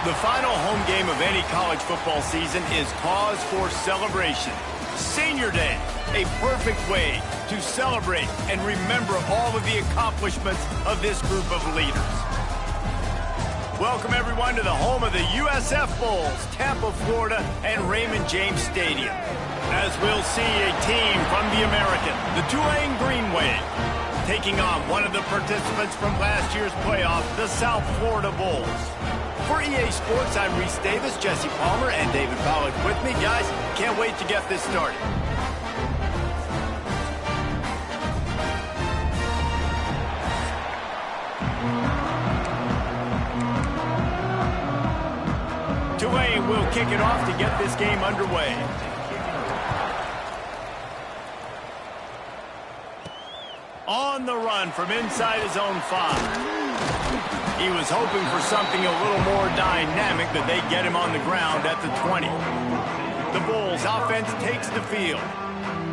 The final home game of any college football season is cause for celebration. Senior Day, a perfect way to celebrate and remember all of the accomplishments of this group of leaders. Welcome, everyone, to the home of the USF Bulls, Tampa, Florida, and Raymond James Stadium. As we'll see a team from the American, the Tulane Green Wave, taking on one of the participants from last year's playoff, the South Florida Bulls. For EA Sports, I'm Reese Davis, Jesse Palmer, and David Pollack with me. Guys, can't wait to get this started. Tulane will kick it off to get this game underway. On the run from inside his own 5. He was hoping for something a little more dynamic, that they get him on the ground at the 20. The Bulls offense takes the field.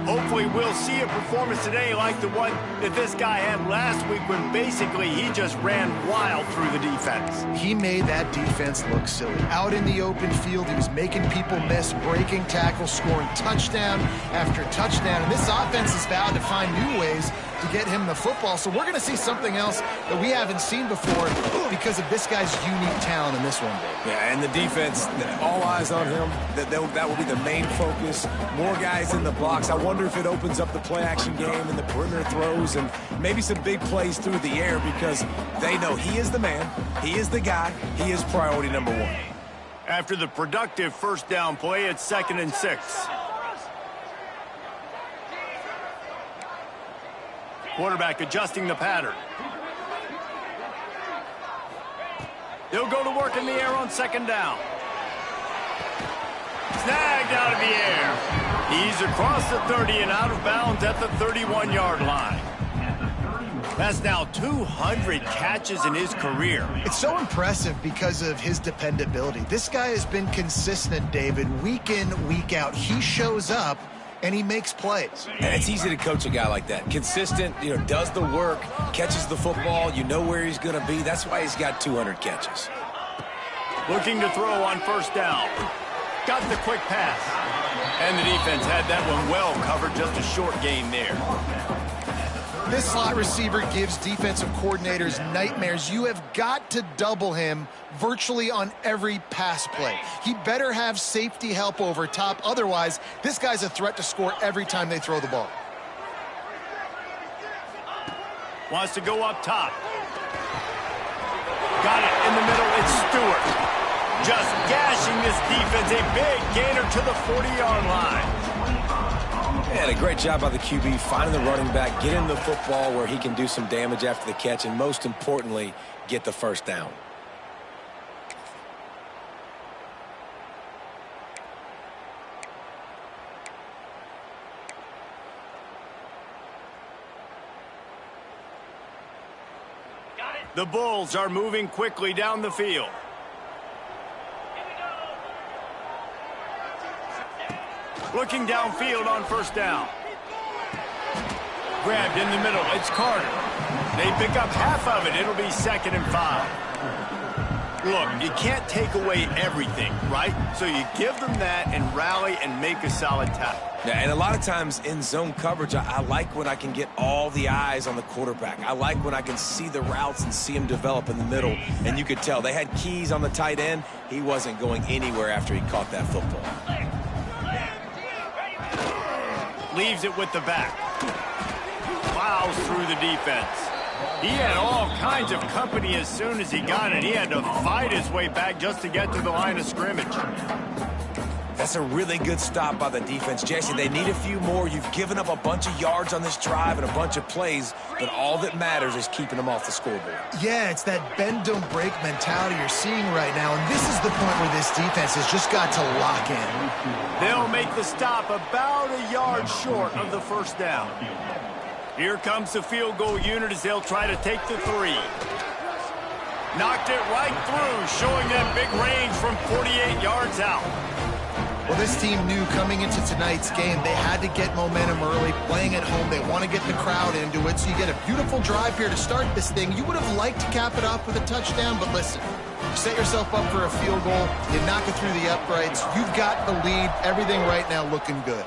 Hopefully we'll see a performance today like the one that this guy had last week, when basically he just ran wild through the defense. He made that defense look silly. Out in the open field, he was making people miss, breaking tackles, scoring touchdown after touchdown. And this offense has vowed to find new ways to get him the football. So we're going to see something else that we haven't seen before because of this guy's unique talent in this one, Dave. Yeah, and the defense, all eyes on him. That will be the main focus. More guys in the box. I wonder if it opens up the play-action game and the perimeter throws and maybe some big plays through the air, because they know he is the man, he is the guy, he is priority number 1. After the productive first down play, it's 2nd and 6. Quarterback adjusting the pattern. They'll go to work in the air on 2nd down. Snagged out of the air. He's across the 30 and out of bounds at the 31-yard line. That's now 200 catches in his career. It's so impressive because of his dependability. This guy has been consistent, David, week in, week out. He shows up and he makes plays. And it's easy to coach a guy like that. Consistent, does the work, catches the football, you know where he's going to be. That's why he's got 200 catches. Looking to throw on 1st down. Got the quick pass. And the defense had that one well covered, just a short gain there. This slot receiver gives defensive coordinators nightmares. You have got to double him virtually on every pass play. He better have safety help over top. Otherwise, this guy's a threat to score every time they throw the ball. Wants to go up top. Got it in the middle. It's Stewart. Just gashing this defense. A big gainer to the 40-yard line. And a great job by the QB finding the running back, getting the football where he can do some damage after the catch, and most importantly, get the 1st down. The Bulls are moving quickly down the field. Looking downfield on 1st down. Grabbed in the middle. It's Carter. They pick up half of it. It'll be 2nd and 5. Look, you can't take away everything, right? So you give them that and rally and make a solid tackle. Yeah, and a lot of times in zone coverage, I like when I can get all the eyes on the quarterback. I like when I can see the routes and see him develop in the middle. And you could tell they had keys on the tight end. He wasn't going anywhere after he caught that football. Leaves it with the back. Plows through the defense. He had all kinds of company as soon as he got it. He had to fight his way back just to get to the line of scrimmage. That's a really good stop by the defense, Jesse. They need a few more. You've given up a bunch of yards on this drive and a bunch of plays, but all that matters is keeping them off the scoreboard. Yeah, it's that bend, don't break mentality you're seeing right now, and this is the point where this defense has just got to lock in. They'll make the stop about a yard short of the 1st down. Here comes the field goal unit as they'll try to take the 3. Knocked it right through, showing that big range from 48 yards out. Well, this team knew coming into tonight's game they had to get momentum early, playing at home. They want to get the crowd into it, so you get a beautiful drive here to start this thing. You would have liked to cap it off with a touchdown, but listen, set yourself up for a field goal, you knock it through the uprights, you've got the lead, everything right now looking good.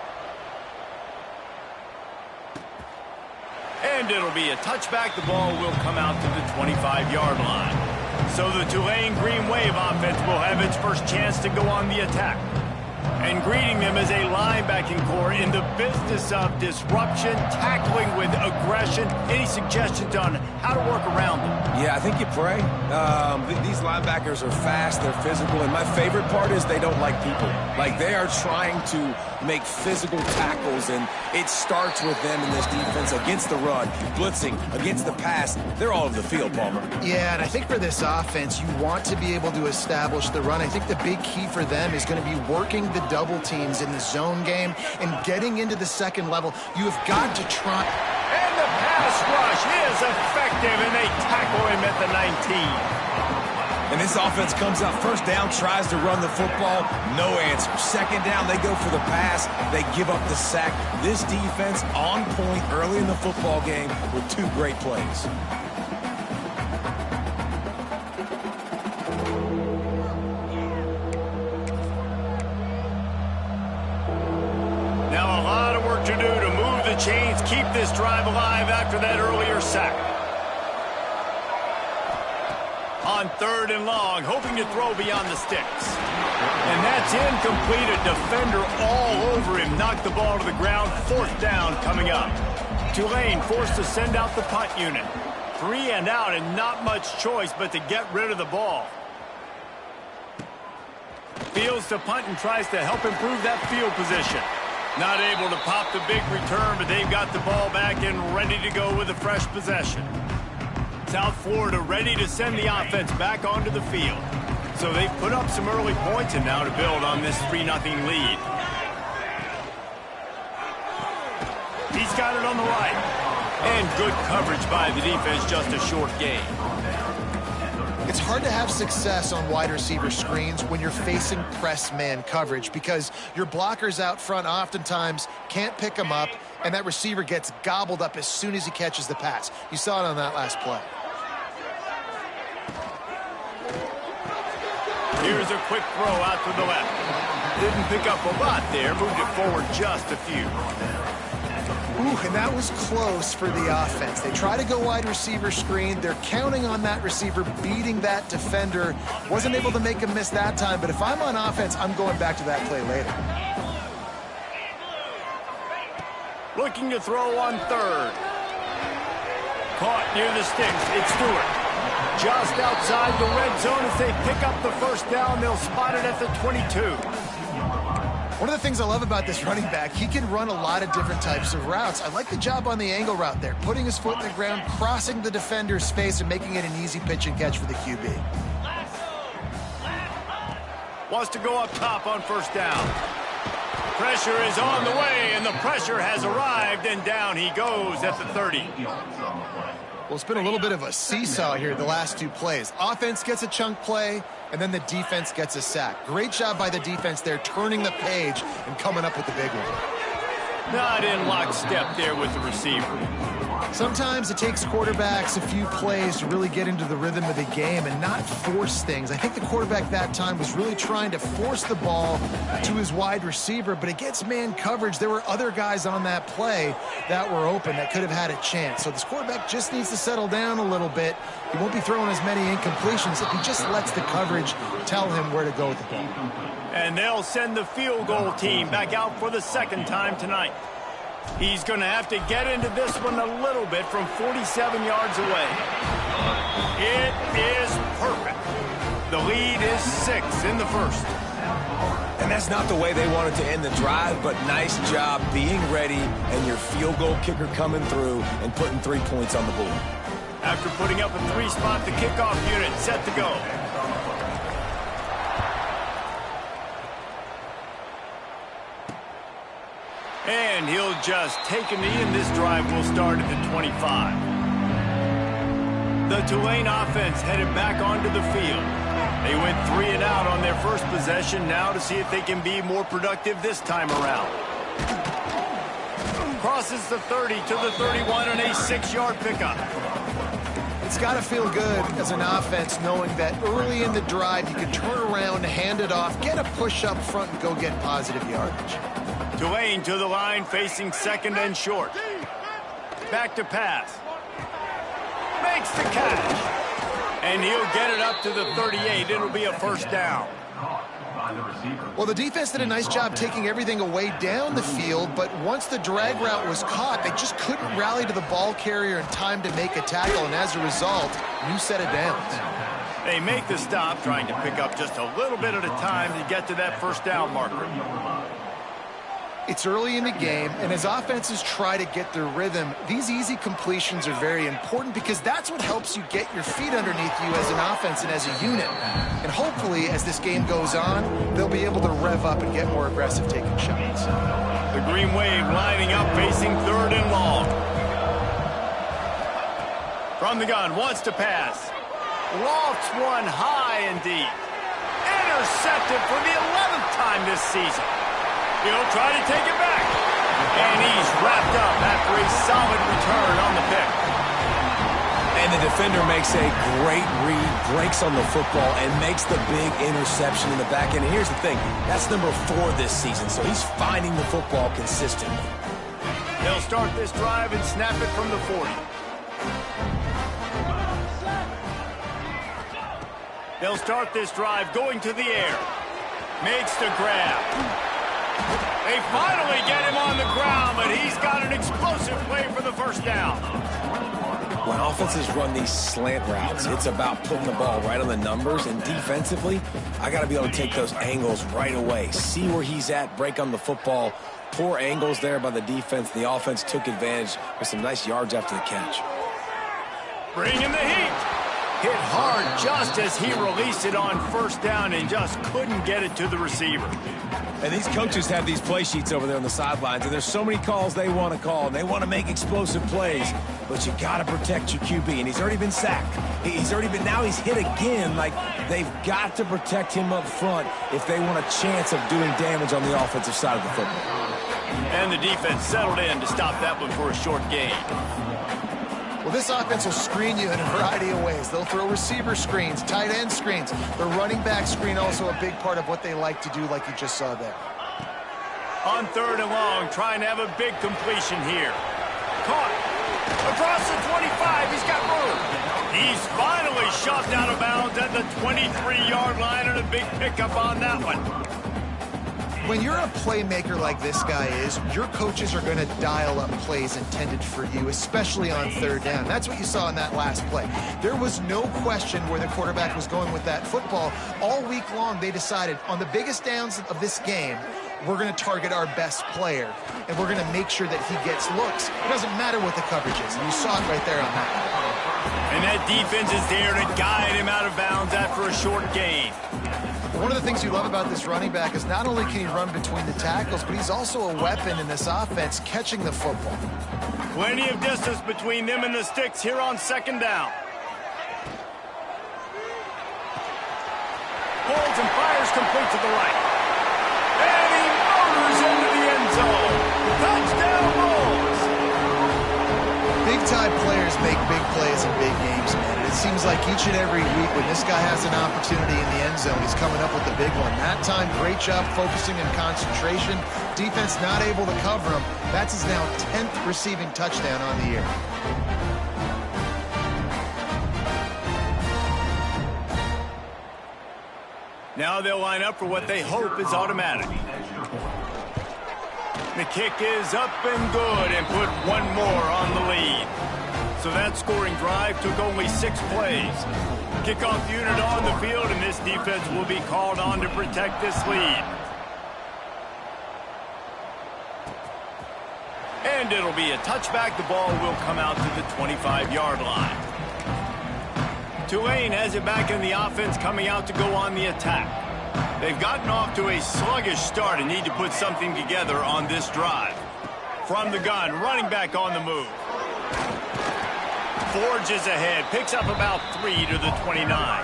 And it'll be a touchback. The ball will come out to the 25-yard line. So the Tulane Green Wave offense will have its first chance to go on the attack. And greeting them as a linebacking core in the business of disruption, tackling with aggression. Any suggestions on how to work around them? Yeah, I think you pray. These linebackers are fast, they're physical, and my favorite part is they don't like people. Like, they are trying to make physical tackles, and it starts with them in this defense against the run, blitzing, against the pass. They're all over the field, Palmer. Yeah, and I think for this offense, you want to be able to establish the run. I think the big key for them is going to be working the double teams in the zone game and getting into the second level. You have got to try. And the pass rush is effective, and they tackle him at the 19. And this offense comes out first down, tries to run the football, no answer. Second down, they go for the pass, they give up the sack. This defense on point early in the football game with two great plays. Now a lot of work to do to move the chains, keep this drive alive after that earlier sack. On 3rd and long, hoping to throw beyond the sticks. And that's incomplete. A defender all over him. Knocked the ball to the ground. 4th down coming up. Tulane forced to send out the punt unit. 3 and out, and not much choice but to get rid of the ball. Fields to punt and tries to help improve that field position. Not able to pop the big return, but they've got the ball back and ready to go with a fresh possession. South Florida ready to send the offense back onto the field. So they've put up some early points and now to build on this 3-0 lead. He's got it on the right. And good coverage by the defense, just a short gain. It's hard to have success on wide receiver screens when you're facing press man coverage because your blockers out front oftentimes can't pick them up, and that receiver gets gobbled up as soon as he catches the pass. You saw it on that last play. Here's a quick throw out to the left. Didn't pick up a lot there, moved it forward just a few. Ooh, and that was close for the offense. They try to go wide receiver screen. They're counting on that receiver beating that defender. Wasn't able to make him miss that time, but if I'm on offense, I'm going back to that play later. Looking to throw on 3rd. Caught near the sticks. It's Stewart. Just outside the red zone as they pick up the 1st down. They'll spot it at the 22. One of the things I love about this running back, he can run a lot of different types of routes. I like the job on the angle route there, putting his foot in the ground, crossing the defender's face, and making it an easy pitch and catch for the QB. Wants to go up top on 1st down. Pressure is on the way, and the pressure has arrived, and down he goes at the 30. Well, it's been a little bit of a seesaw here the last 2 plays. Offense gets a chunk play, and then the defense gets a sack. Great job by the defense there, turning the page and coming up with the big one. Not in lockstep there with the receiver. Sometimes it takes quarterbacks a few plays to really get into the rhythm of the game and not force things. I think the quarterback that time was really trying to force the ball to his wide receiver, but against man coverage, there were other guys on that play that were open that could have had a chance. So this quarterback just needs to settle down a little bit. He won't be throwing as many incompletions if he just lets the coverage tell him where to go with the ball. And they'll send the field goal team back out for the 2nd time tonight. He's going to have to get into this one a little bit from 47 yards away. It is perfect. The lead is 6 in the 1st. And that's not the way they wanted to end the drive, but nice job being ready and your field goal kicker coming through and putting 3 points on the board. After putting up a 3-spot, the kickoff unit set to go. And he'll just take a knee, and this drive will start at the 25. The Tulane offense headed back onto the field. They went 3 and out on their first possession, now to see if they can be more productive this time around. Crosses the 30 to the 31 and a 6-yard pickup. It's got to feel good as an offense knowing that early in the drive you can turn around, hand it off, get a push up front, and go get positive yardage. Tulane to the line, facing second and short. Back to pass. Makes the catch. And he'll get it up to the 38. It'll be a first down. Well, the defense did a nice job taking everything away down the field, but once the drag route was caught, they just couldn't rally to the ball carrier in time to make a tackle, and as a result, new set of downs. They make the stop, trying to pick up just a little bit at a time to get to that first down marker. It's early in the game, and as offenses try to get their rhythm, these easy completions are very important because that's what helps you get your feet underneath you as an offense and as a unit. And hopefully, as this game goes on, they'll be able to rev up and get more aggressive taking shots. The Green Wave lining up, facing third and long. From the gun, wants to pass. Lofts one high and deep. Intercepted for the 11th time this season. He'll try to take it back. And he's wrapped up after a solid return on the pick. And the defender makes a great read, breaks on the football, and makes the big interception in the back end. And here's the thing, that's number 4 this season, so he's finding the football consistently. They'll start this drive and snap it from the 40. They'll start this drive going to the air. Makes the grab. They finally get him on the ground, but he's got an explosive play for the first down. When offenses run these slant routes, it's about putting the ball right on the numbers, and defensively, I got to be able to take those angles right away. See where he's at, break on the football. Poor angles there by the defense. The offense took advantage with some nice yards after the catch. Bring in the heat. Hit hard just as he released it on first down and just couldn't get it to the receiver. And these coaches have these play sheets over there on the sidelines, and there's so many calls they want to call, and they want to make explosive plays. But you got to protect your QB, and he's already been sacked. Now he's hit again. Like, they've got to protect him up front if they want a chance of doing damage on the offensive side of the football. And the defense settled in to stop that one for a short gain. Well, this offense will screen you in a variety of ways. They'll throw receiver screens, tight end screens. The running back screen also a big part of what they like to do, like you just saw there. On third and long, trying to have a big completion here. Caught. Across the 25, he's got room. He's finally shoved out of bounds at the 23-yard line, and a big pickup on that one. When you're a playmaker like this guy is, your coaches are going to dial up plays intended for you, especially on third down. That's what you saw in that last play. There was no question where the quarterback was going with that football. All week long, they decided on the biggest downs of this game, we're going to target our best player, and we're going to make sure that he gets looks. It doesn't matter what the coverage is, and you saw it right there on that one. And that defense is there to guide him out of bounds after a short gain. One of the things you love about this running back is not only can he run between the tackles, but he's also a weapon in this offense, catching the football. Plenty of distance between them and the sticks here on second down. Holds and fires complete to the right. And he motors into the end zone. Touchdown Bulls! Big-time players make big plays in big games, man. And it seems like each and every week when this guy has an opportunity in the end zone, he's coming up with the big one. That time, great job focusing and concentration. Defense not able to cover him. That's his now 10th receiving touchdown on the year. Now they'll line up for what they hope is automatic. The kick is up and good, and put one more on the lead. So that scoring drive took only 6 plays. Kickoff unit on the field, and this defense will be called on to protect this lead. And it'll be a touchback. The ball will come out to the 25-yard line. Tulane has it back in the offense, coming out to go on the attack. They've gotten off to a sluggish start and need to put something together on this drive. From the gun, running back on the move. Forges ahead, picks up about 3 to the 29.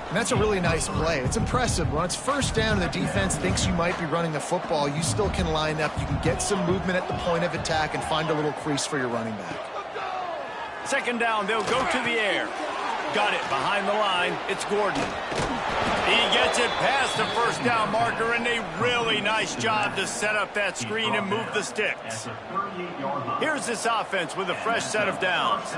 And that's a really nice play. It's impressive. When it's first down and the defense thinks you might be running the football, you still can line up. You can get some movement at the point of attack and find a little crease for your running back. Second down, they'll go to the air. Got it behind the line. It's Gordon. He gets it past the first down marker, and a really nice job to set up that screen and move the sticks. Here's this offense with a fresh set of downs.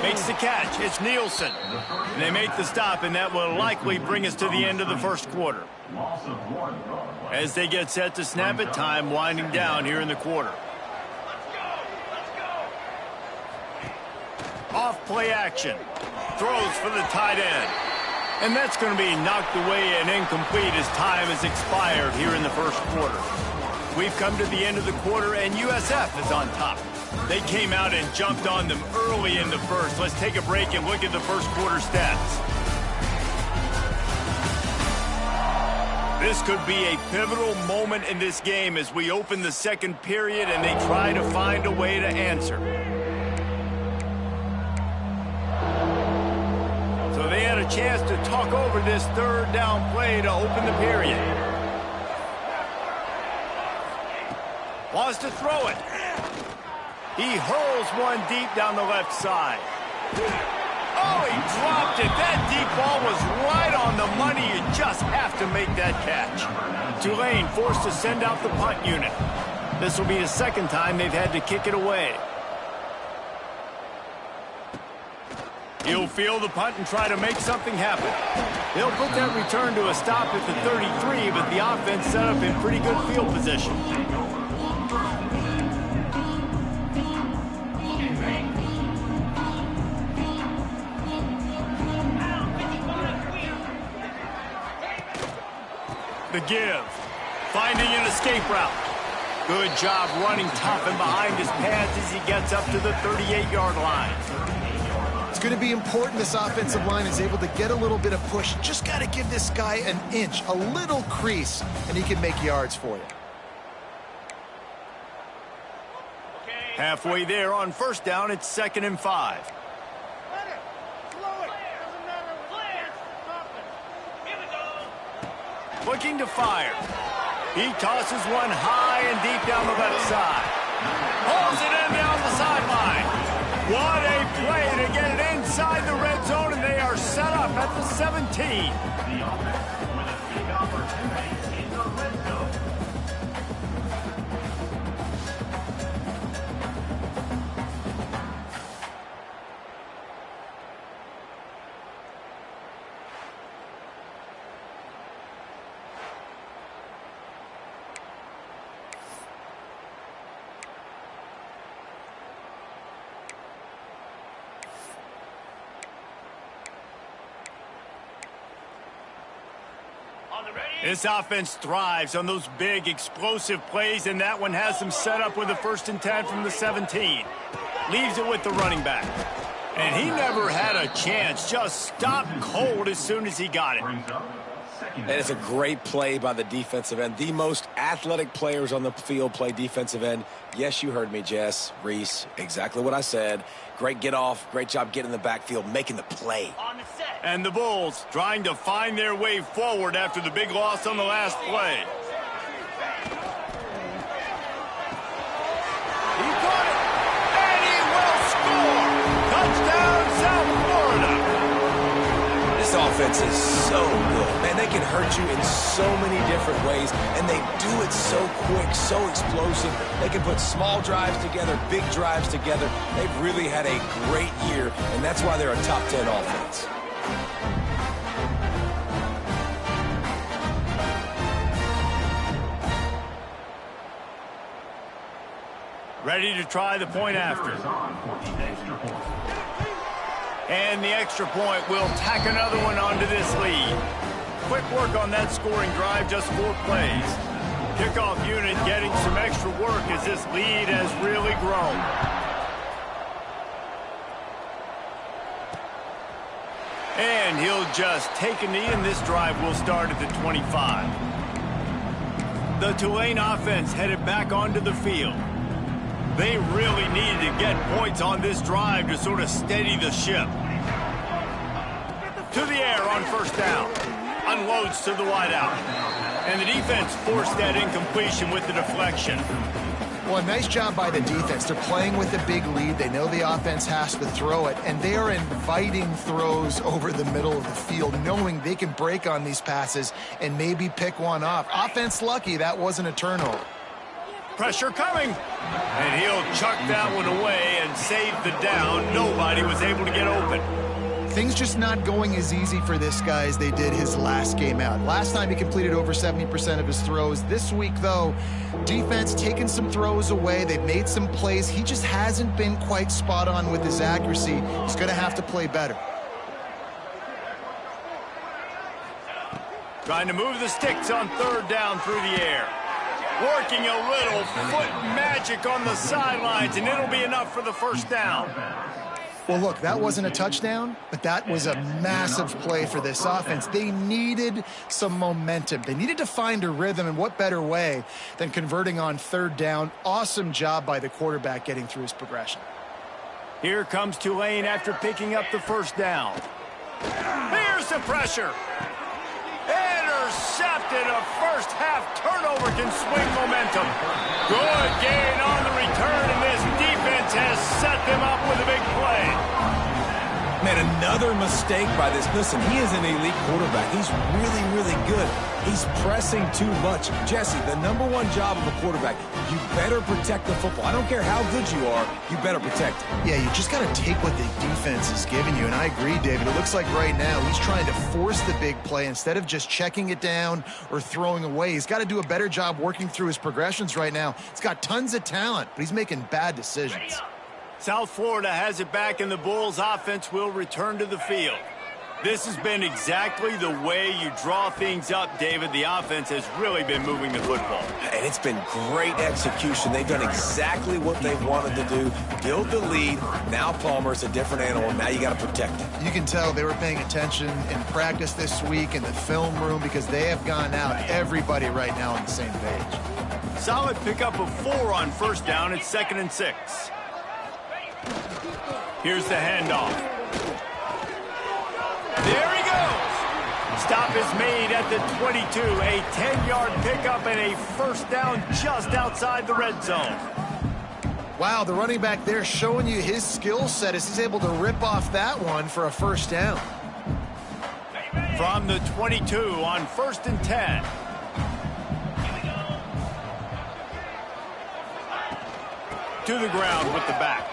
Makes the catch. It's Nielsen. And they make the stop, and that will likely bring us to the end of the first quarter. As they get set to snap it, time winding down here in the quarter. Off play action. Throws for the tight end. And that's going to be knocked away and incomplete as time has expired here in the first quarter. We've come to the end of the quarter, and USF is on top. They came out and jumped on them early in the first. Let's take a break and look at the first quarter stats. This could be a pivotal moment in this game as we open the second period and they try to find a way to answer. So they had a chance to talk over this third down play to open the period. Wants to throw it. He hurls one deep down the left side. Oh, he dropped it. That deep ball was right on the money. You just have to make that catch. Tulane forced to send out the punt unit. This will be the second time they've had to kick it away. He'll field the punt and try to make something happen. They'll put that return to a stop at the 33, but the offense set up in pretty good field position. The give. Finding an escape route. Good job running tough and behind his pads as he gets up to the 38-yard line. It's going to be important this offensive line is able to get a little bit of push. Just got to give this guy an inch, a little crease, and he can make yards for you. Halfway there on first down, it's 2nd and 5. Looking to fire. He tosses one high and deep down the left side. Pulls it in down the sideline. What a play to get it inside the red zone, and they are set up at the 17. This offense thrives on those big, explosive plays, and that one has them set up with a 1st and 10 from the 17. Leaves it with the running back. And he never had a chance, just stopped cold as soon as he got it. That is a great play by the defensive end. The most athletic players on the field play defensive end. Yes, you heard me, Jess, Reese, exactly what I said. Great get off, great job getting in the backfield, making the play. And the Bulls trying to find their way forward after the big loss on the last play. He got it, and he will score. Touchdown, South Florida. This offense is so good. Man, they can hurt you in so many different ways, and they do it so quick, so explosive. They can put small drives together, big drives together. They've really had a great year, and that's why they're a top 10 offense. Ready to try the point after. And the extra point will tack another one onto this lead. Quick work on that scoring drive, just 4 plays. Kickoff unit getting some extra work as this lead has really grown. And he'll just take a knee, and this drive will start at the 25. The Tulane offense headed back onto the field. They really needed to get points on this drive to sort of steady the ship. To the air on first down. Unloads to the wideout. And the defense forced that incompletion with the deflection. Well, a nice job by the defense. They're playing with a big lead. They know the offense has to throw it, and they are inviting throws over the middle of the field, knowing they can break on these passes and maybe pick one off. Offense lucky that wasn't a turnover. Pressure coming. And he'll chuck that one away and save the down. Nobody was able to get open. Things just not going as easy for this guy as they did his last game out. Last time he completed over 70% of his throws. This week, though, defense taking some throws away. They've made some plays. He just hasn't been quite spot on with his accuracy. He's going to have to play better. Trying to move the sticks on third down through the air. Working a little foot magic on the sidelines, and it'll be enough for the first down. Well, look, that wasn't a touchdown, but that was a massive play for this offense. They needed some momentum. They needed to find a rhythm, and what better way than converting on third down. Awesome job by the quarterback getting through his progression. Here comes Tulane after picking up the first down. Here's the pressure. Intercepted. A first-half turnover can swing momentum. Good gain on the return, and this defense has set them up with a big play. Man, another mistake by this. Listen, he is an elite quarterback. He's really, really good. He's pressing too much. Jesse, the #1 job of a quarterback, you better protect the football. I don't care how good you are, you better protect it. Yeah, you just got to take what the defense is giving you, and I agree, David. It looks like right now he's trying to force the big play instead of just checking it down or throwing away. He's got to do a better job working through his progressions right now. He's got tons of talent, but he's making bad decisions. South Florida has it back, and the Bulls' offense will return to the field. This has been exactly the way you draw things up, David. The offense has really been moving the football. And it's been great execution. They've done exactly what they've wanted to do. Build the lead. Now Palmer's a different animal. Now you got to protect it. You can tell they were paying attention in practice this week in the film room because they have gone out, everybody right now on the same page. Solid pickup of 4 on first down. It's 2nd and 6. Here's the handoff. There he goes. Stop is made at the 22. A 10-yard pickup and a first down just outside the red zone. Wow, the running back there showing you his skill set as he's able to rip off that one for a first down. From the 22 on 1st and 10. To the ground with the back.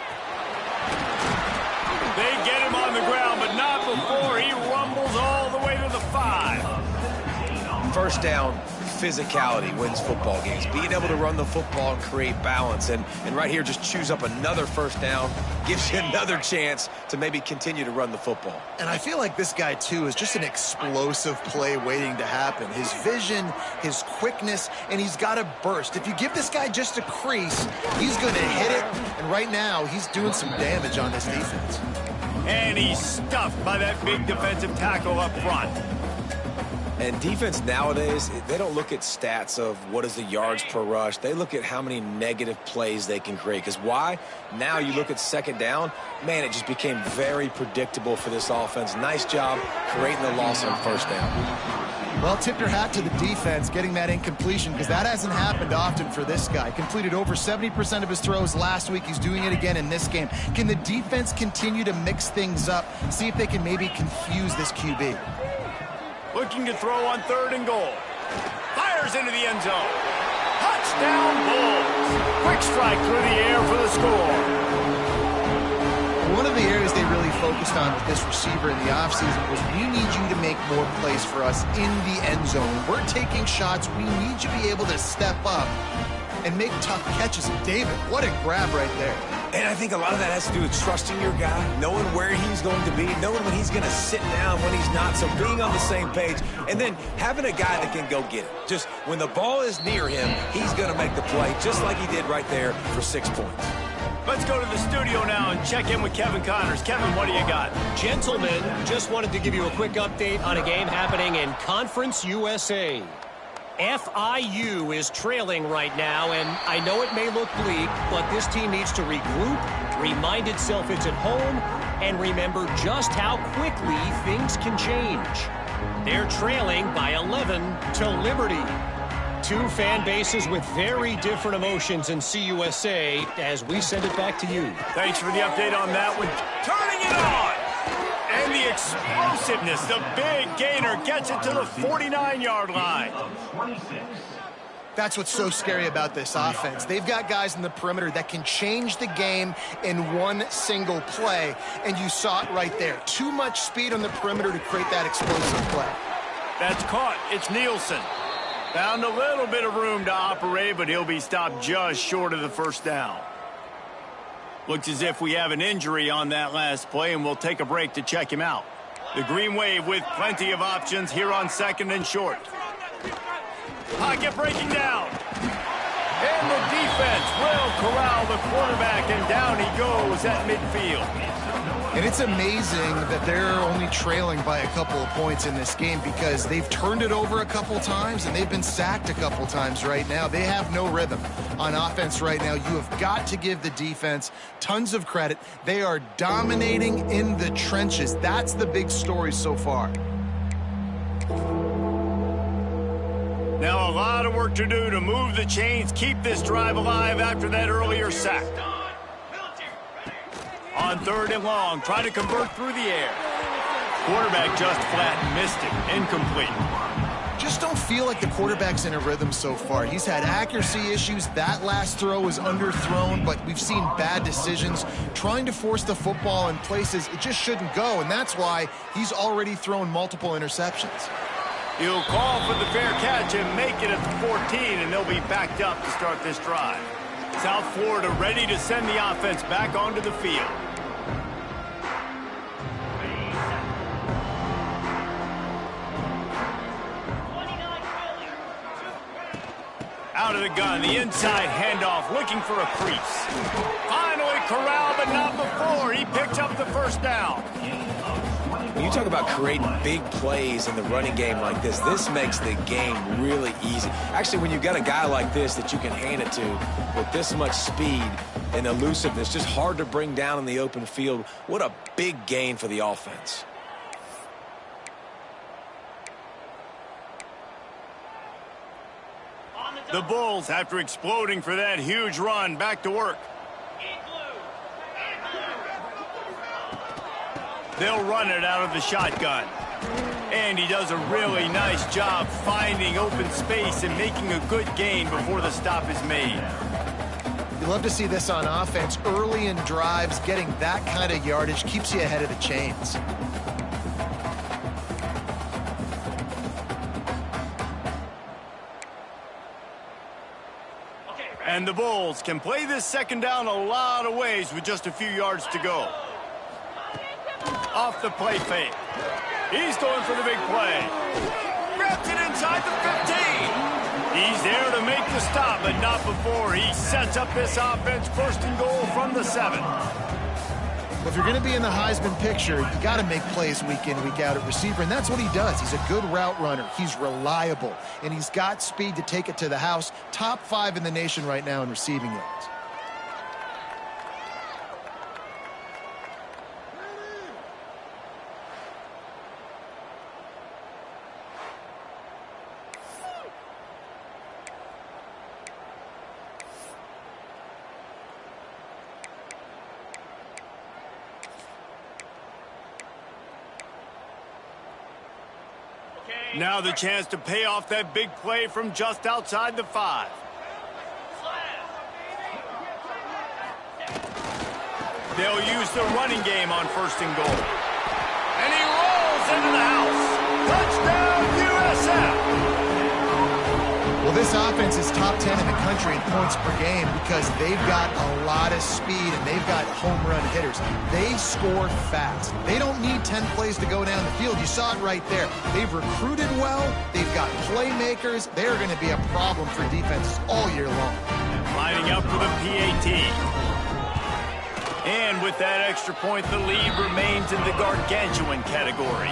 They get him on the ground, but not before he rumbles all the way to the 5. First down, physicality wins football games. Being able to run the football and create balance. And right here, just choose up another first down. Gives you another chance to maybe continue to run the football. And I feel like this guy, too, is just an explosive play waiting to happen. His vision, his quickness, and he's got a burst. If you give this guy just a crease, he's going to hit it. And right now, he's doing some damage on this defense. And he's stuffed by that big defensive tackle up front. And defense nowadays, they don't look at stats of what is the yards per rush. They look at how many negative plays they can create. Because why? Now you look at second down, man, it just became very predictable for this offense. Nice job creating the loss on first down. Well, tip your hat to the defense getting that incompletion because that hasn't happened often for this guy. Completed over 70% of his throws last week. He's doing it again in this game. Can the defense continue to mix things up? See if they can maybe confuse this QB. Looking to throw on 3rd and goal. Fires into the end zone. Touchdown Bulls. Quick strike through the air for the score. One of the areas they really focused on with this receiver in the offseason was we need you to make more plays for us in the end zone. We're taking shots. We need you to be able to step up and make tough catches. David, what a grab right there. And I think a lot of that has to do with trusting your guy, knowing where he's going to be, knowing when he's going to sit down, when he's not, so being on the same page, and then having a guy that can go get it. Just when the ball is near him, he's going to make the play, just like he did right there for 6 points. Let's go to the studio now and check in with Kevin Connors. Kevin, what do you got? Gentlemen, just wanted to give you a quick update on a game happening in Conference USA. FIU is trailing right now, and I know it may look bleak, but this team needs to regroup, remind itself it's at home, and remember just how quickly things can change. They're trailing by 11 to Liberty. Two fan bases with very different emotions in CUSA as we send it back to you. Thanks for the update on that one. Turning it on! And the explosiveness, the big gainer gets it to the 49-yard line. That's what's so scary about this offense. They've got guys in the perimeter that can change the game in one single play, and you saw it right there. Too much speed on the perimeter to create that explosive play. That's caught. It's Nielsen. Found a little bit of room to operate, but he'll be stopped just short of the first down. Looks as if we have an injury on that last play, and we'll take a break to check him out. The Green Wave with plenty of options here on 2nd and short. Pocket breaking down. And the defense will corral the quarterback, and down he goes at midfield. And it's amazing that they're only trailing by a couple of points in this game because they've turned it over a couple times and they've been sacked a couple times right now. They have no rhythm on offense right now. You have got to give the defense tons of credit. They are dominating in the trenches. That's the big story so far. Now a lot of work to do to move the chains, keep this drive alive after that earlier sack. On 3rd and long, try to convert through the air. Quarterback just flat missed it. Incomplete. Just don't feel like the quarterback's in a rhythm so far. He's had accuracy issues. That last throw was underthrown, but we've seen bad decisions trying to force the football in places it just shouldn't go, and that's why he's already thrown multiple interceptions. He'll call for the fair catch and make it at the 14, and they'll be backed up to start this drive. South Florida ready to send the offense back onto the field. Out of the gun, the inside handoff, looking for a crease. Finally corralled, but not before. He picked up the first down. When you talk about creating big plays in the running game like this makes the game really easy. Actually, when you've got a guy like this that you can hand it to with this much speed and elusiveness, just hard to bring down in the open field, what a big gain for the offense. The Bulls, after exploding for that huge run, back to work. They'll run it out of the shotgun. And he does a really nice job finding open space and making a good gain before the stop is made. You love to see this on offense. Early in drives, getting that kind of yardage keeps you ahead of the chains. And the Bulls can play this second down a lot of ways with just a few yards to go. Off the play fake. He's going for the big play. Grabs it inside the 15. He's there to make the stop, but not before. He sets up this offense 1st and goal from the 7. Well, if you're going to be in the Heisman picture, you got to make plays week in, week out at receiver, and that's what he does. He's a good route runner. He's reliable, and he's got speed to take it to the house. Top 5 in the nation right now in receiving yards. Now the chance to pay off that big play from just outside the 5. They'll use the running game on 1st and goal. And he rolls into the house. Touchdown, USF! Well, this offense is top 10 in the country in points per game because they've got a lot of speed and they've got home run hitters. They score fast. They don't need 10 plays to go down the field. You saw it right there. They've recruited well. They've got playmakers. They're going to be a problem for defenses all year long. Lining up for the PAT. And with that extra point, the lead remains in the gargantuan category.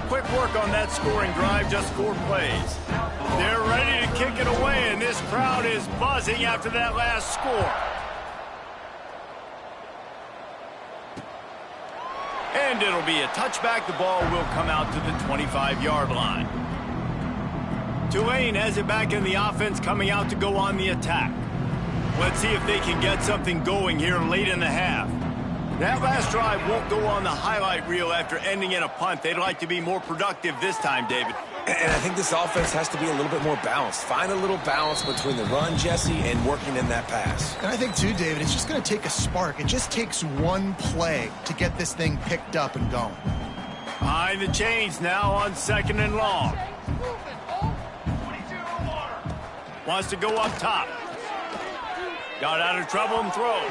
Quick work on that scoring drive, just 4 plays. They're ready to kick it away, and this crowd is buzzing after that last score. And it'll be a touchback. The ball will come out to the 25-yard line. Tulane has it back in the offense, coming out to go on the attack. Let's see if they can get something going here late in the half. That last drive won't go on the highlight reel after ending in a punt. They'd like to be more productive this time, David. And I think this offense has to be a little bit more balanced. Find a little balance between the run, Jesse, and working in that pass. And I think, too, David, it's just going to take a spark. It just takes one play to get this thing picked up and going. Behind the chains now on 2nd and long. Wants to go up top. Got out of trouble and throws.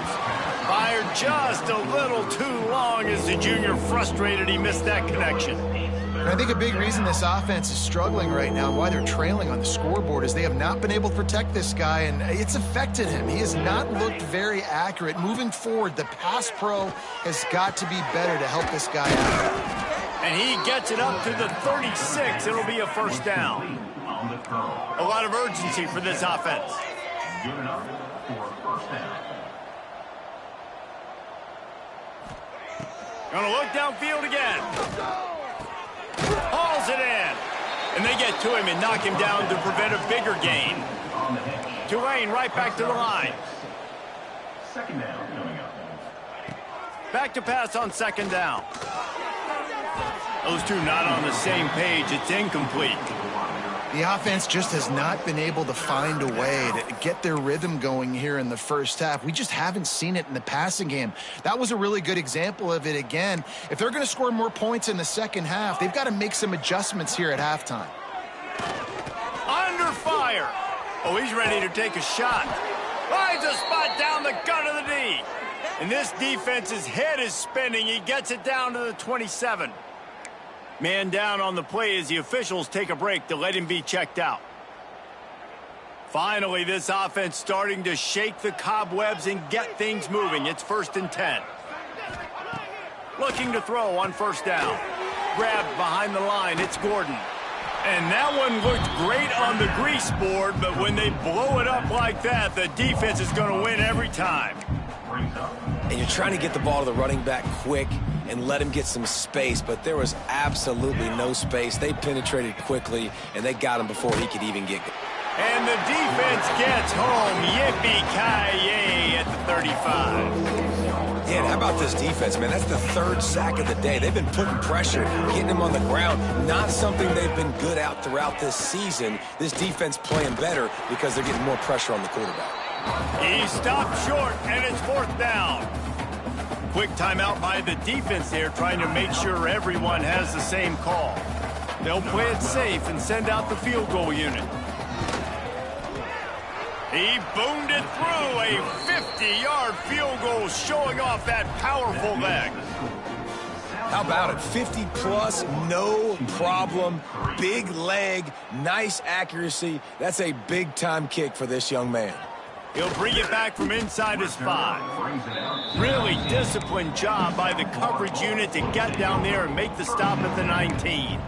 Fired just a little too long as the junior frustrated he missed that connection. And I think a big reason this offense is struggling right now and why they're trailing on the scoreboard is they have not been able to protect this guy, and it's affected him. He has not looked very accurate. Moving forward, the pass pro has got to be better to help this guy out. And he gets it up to the 36. It'll be a first down. A lot of urgency for this offense. Good enough for first down. Gonna look downfield again. Hauls it in. And they get to him and knock him down to prevent a bigger gain. Tulane right back to the line. Second down coming up. Back to pass on 2nd down. Those two not on the same page. It's incomplete. The offense just has not been able to find a way to get their rhythm going here in the first half. We just haven't seen it in the passing game. That was a really good example of it again. If they're going to score more points in the second half, they've got to make some adjustments here at halftime. Under fire. Oh, he's ready to take a shot. Finds a spot down the gut of the D. And this defense's head is spinning. He gets it down to the 27. Man down on the play as the officials take a break to let him be checked out. Finally, this offense starting to shake the cobwebs and get things moving. It's 1st and 10. Looking to throw on 1st down. Grabbed behind the line. It's Gordon. And that one looked great on the grease board, but when they blow it up like that, the defense is going to win every time. And you're trying to get the ball to the running back quick and let him get some space, but there was absolutely no space. They penetrated quickly, and they got him before he could even get going. And the defense gets home. Yippee-ki-yay at the 35. Yeah, and how about this defense, man? That's the 3rd sack of the day. They've been putting pressure, getting him on the ground. Not something they've been good at throughout this season. This defense playing better because they're getting more pressure on the quarterback. He stopped short, and it's 4th down. Quick timeout by the defense there, trying to make sure everyone has the same call. They'll play it safe and send out the field goal unit. He boomed it through, a 50-yard field goal, showing off that powerful leg. How about it? 50-plus, no problem. Big leg, nice accuracy. That's a big-time kick for this young man. He'll bring it back from inside his 5. Really disciplined job by the coverage unit to get down there and make the stop at the 19.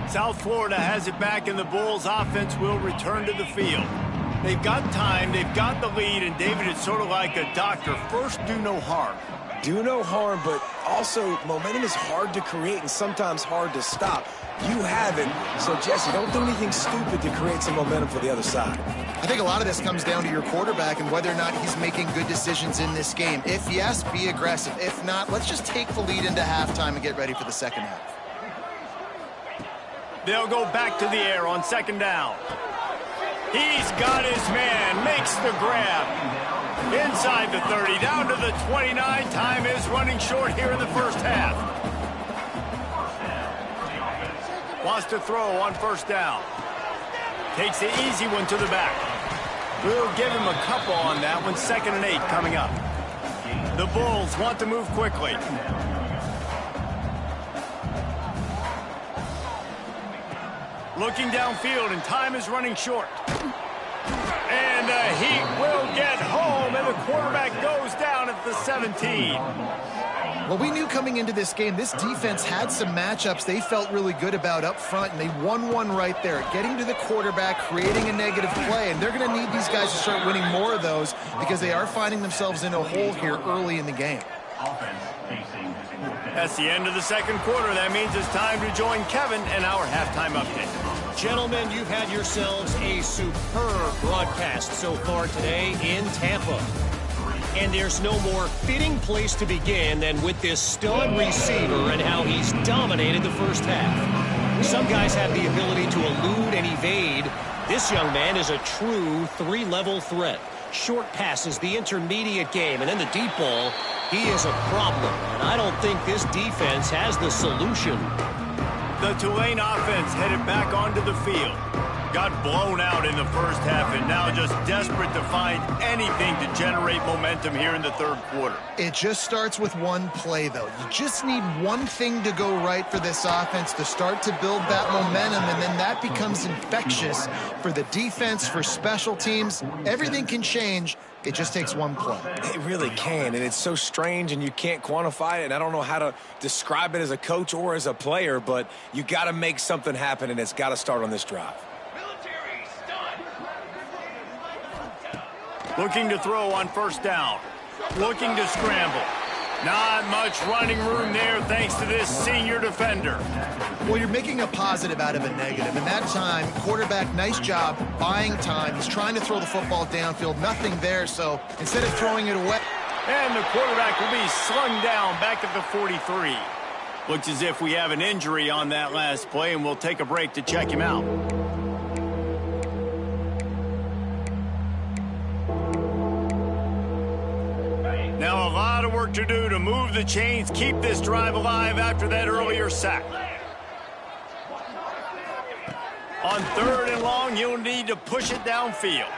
South Florida has it back, and the Bulls offense will return to the field. They've got time, they've got the lead, and David, it's sort of like a doctor. First, do no harm. Do no harm, but also momentum is hard to create and sometimes hard to stop. You have it, so Jesse, don't do anything stupid to create some momentum for the other side. I think a lot of this comes down to your quarterback and whether or not he's making good decisions in this game. If yes, be aggressive. If not, let's just take the lead into halftime and get ready for the second half. They'll go back to the air on 2nd down. He's got his man, makes the grab. Inside the 30, down to the 29. Time is running short here in the first half. Wants to throw on 1st down. Takes the easy one to the back. We'll give him a couple on that one. 2nd and 8 coming up. The Bulls want to move quickly. Looking downfield, and time is running short. And the Heat will get home, and the quarterback goes down at the 17. Well, we knew coming into this game, this defense had some matchups they felt really good about up front, and they won one right there, getting to the quarterback, creating a negative play, and they're going to need these guys to start winning more of those because they are finding themselves in a hole here early in the game. That's the end of the second quarter. That means it's time to join Kevin and our halftime update. Gentlemen, you've had yourselves a superb broadcast so far today in Tampa. And there's no more fitting place to begin than with this stud receiver and how he's dominated the first half. Some guys have the ability to elude and evade. This young man is a true three-level threat. Short passes, the intermediate game, and then the deep ball. He is a problem, and I don't think this defense has the solution. The Tulane offense headed back onto the field. Got blown out in the first half and now just desperate to find anything to generate momentum here in the third quarter. It just starts with one play, though. You just need one thing to go right for this offense to start to build that momentum, and then that becomes infectious for the defense, for special teams. Everything can change. It just takes one play. It really can, and it's so strange, and you can't quantify it, and I don't know how to describe it as a coach or as a player, but you got to make something happen, and it's got to start on this drive. Looking to throw on first down. Looking to scramble. Not much running room there thanks to this senior defender. Well, you're making a positive out of a negative. And that time, quarterback, nice job buying time. He's trying to throw the football downfield. Nothing there, so instead of throwing it away. And the quarterback will be slung down back at the 43. Looks as if we have an injury on that last play, and we'll take a break to check him out. Now a lot of work to do to move the chains, keep this drive alive after that earlier sack. On third and long, you'll need to push it downfield.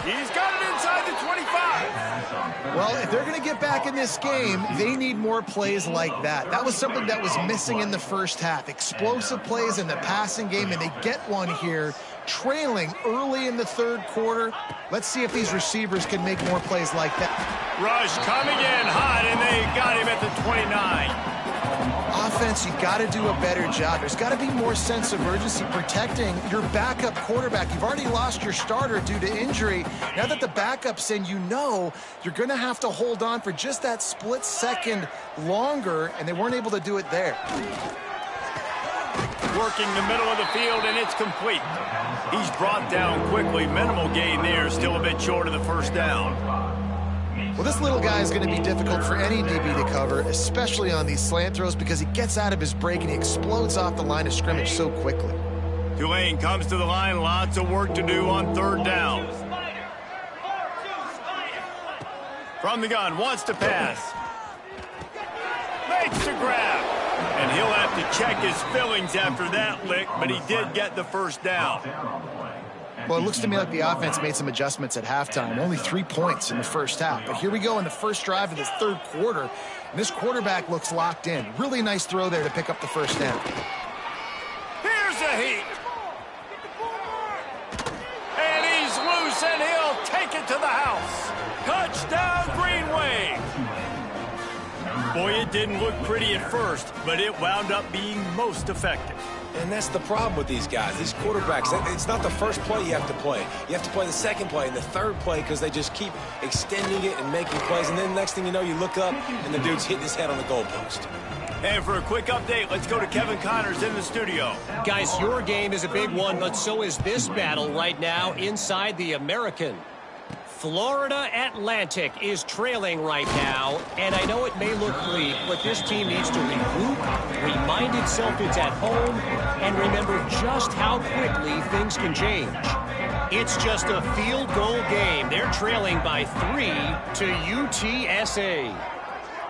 He's got it inside the 25. Well, if they're going to get back in this game, they need more plays like that. That was something that was missing in the first half. Explosive plays in the passing game, and they get one here, trailing early in the third quarter. Let's see if these receivers can make more plays like that. Rush coming in hot, and they got him at the 29. Offense, you got to do a better job. There's got to be more sense of urgency protecting your backup quarterback. You've already lost your starter due to injury. Now that the backup's in, you know you're going to have to hold on for just that split second longer, and they weren't able to do it there. Working the middle of the field, and it's complete. He's brought down quickly. Minimal gain there, still a bit short of the first down. Well, this little guy is going to be difficult for any DB to cover, especially on these slant throws, because he gets out of his break and he explodes off the line of scrimmage so quickly. Tulane comes to the line. Lots of work to do on third down. From the gun, wants to pass. Makes the grab. And he'll have to check his fillings after that lick, but he did get the first down. Well, it looks to me like the offense made some adjustments at halftime. Only 3 points in the first half. But here we go in the first drive of this third quarter. And this quarterback looks locked in. Really nice throw there to pick up the first down. Here's a heat. And he's loose, and he'll take it to the house. Touchdown, Green Wave. Boy, it didn't look pretty at first, but it wound up being most effective. And that's the problem with these guys, these quarterbacks. It's not the first play you have to play. You have to play the second play and the third play because they just keep extending it and making plays. And then next thing you know, you look up and the dude's hitting his head on the goalpost. And for a quick update, let's go to Kevin Connors in the studio. Guys, your game is a big one, but so is this battle right now inside the American. Florida Atlantic is trailing right now, and I know it may look bleak, but this team needs to regroup, remind itself it's at home, and remember just how quickly things can change. It's just a field goal game. They're trailing by 3 to UTSA.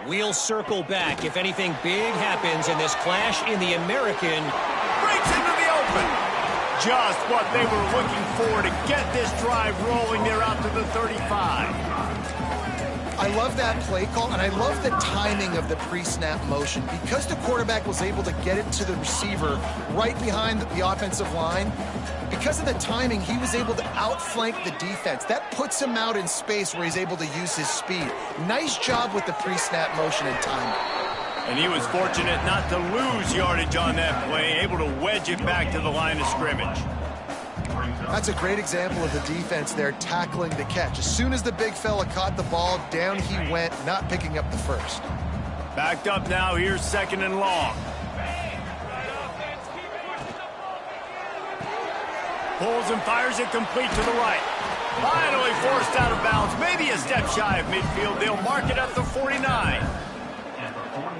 We'll circle back if anything big happens in this clash in the American. Breaks into the open. Just what they were looking for to get this drive rolling. They're out to the 35. I love that play call, and I love the timing of the pre-snap motion. Because the quarterback was able to get it to the receiver right behind the offensive line, because of the timing, he was able to outflank the defense. That puts him out in space where he's able to use his speed. Nice job with the pre-snap motion and timing. And he was fortunate not to lose yardage on that play, able to wedge it back to the line of scrimmage. That's a great example of the defense there tackling the catch. As soon as the big fella caught the ball, down he went, not picking up the first. Backed up now, here's second and long. Pulls and fires it complete to the right. Finally forced out of bounds. Maybe a step shy of midfield. They'll mark it at the 49.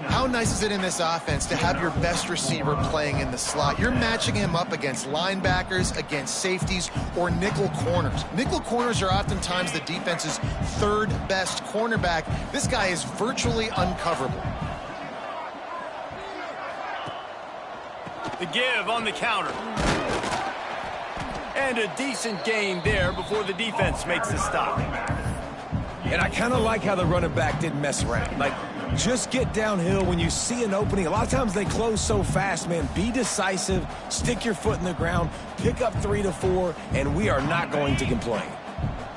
How nice is it in this offense to have your best receiver playing in the slot? You're matching him up against linebackers, against safeties, or nickel corners. Nickel corners are oftentimes the defense's third best cornerback. This guy is virtually uncoverable. The give on the counter. And a decent gain there before the defense makes the stop. And I kind of like how the running back didn't mess around. Like, just get downhill when you see an opening. A lot of times they close so fast, man. Be decisive, stick your foot in the ground, pick up 3 to 4, and we are not going to complain.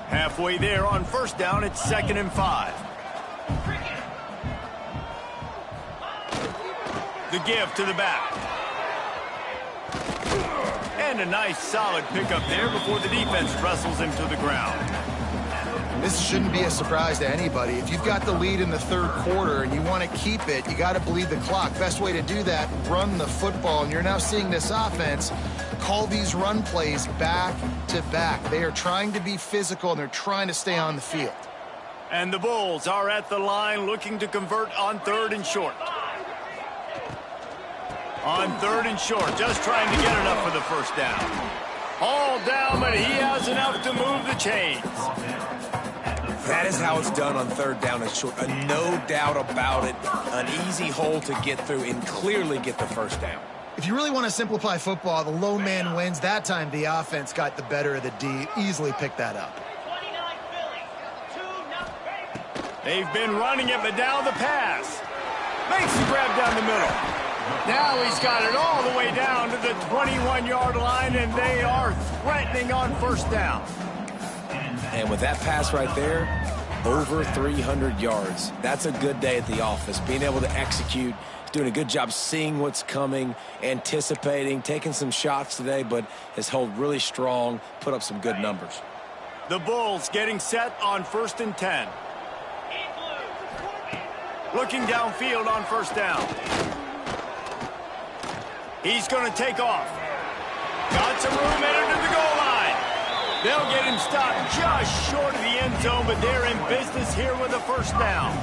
Halfway there on first down, it's 2nd and 5. The give to the back. And a nice solid pickup there before the defense wrestles him to the ground. This shouldn't be a surprise to anybody. If you've got the lead in the third quarter and you want to keep it, you got to bleed the clock. Best way to do that, run the football. And you're now seeing this offense call these run plays back to back. They are trying to be physical, and they're trying to stay on the field. And the Bulls are at the line looking to convert on 3rd and short. On 3rd and short, just trying to get enough for the first down. All down, but he has enough to move the chains. That is how it's done on 3rd down and short. No doubt about it. An easy hole to get through and clearly get the first down. If you really want to simplify football, the low man wins. That time the offense got the better of the D. Easily picked that up. They've been running it, but down the pass. Makes the grab down the middle. Now he's got it all the way down to the 21-yard line, and they are threatening on first down. And with that pass right there, over 300 yards. That's a good day at the office. Being able to execute, doing a good job seeing what's coming, anticipating, taking some shots today, but has held really strong, put up some good numbers. The Bulls getting set on 1st and 10. Looking downfield on first down. He's going to take off. Got some room headed to the goal line. They'll get him stopped just short of the end zone, but they're in business here with a first down.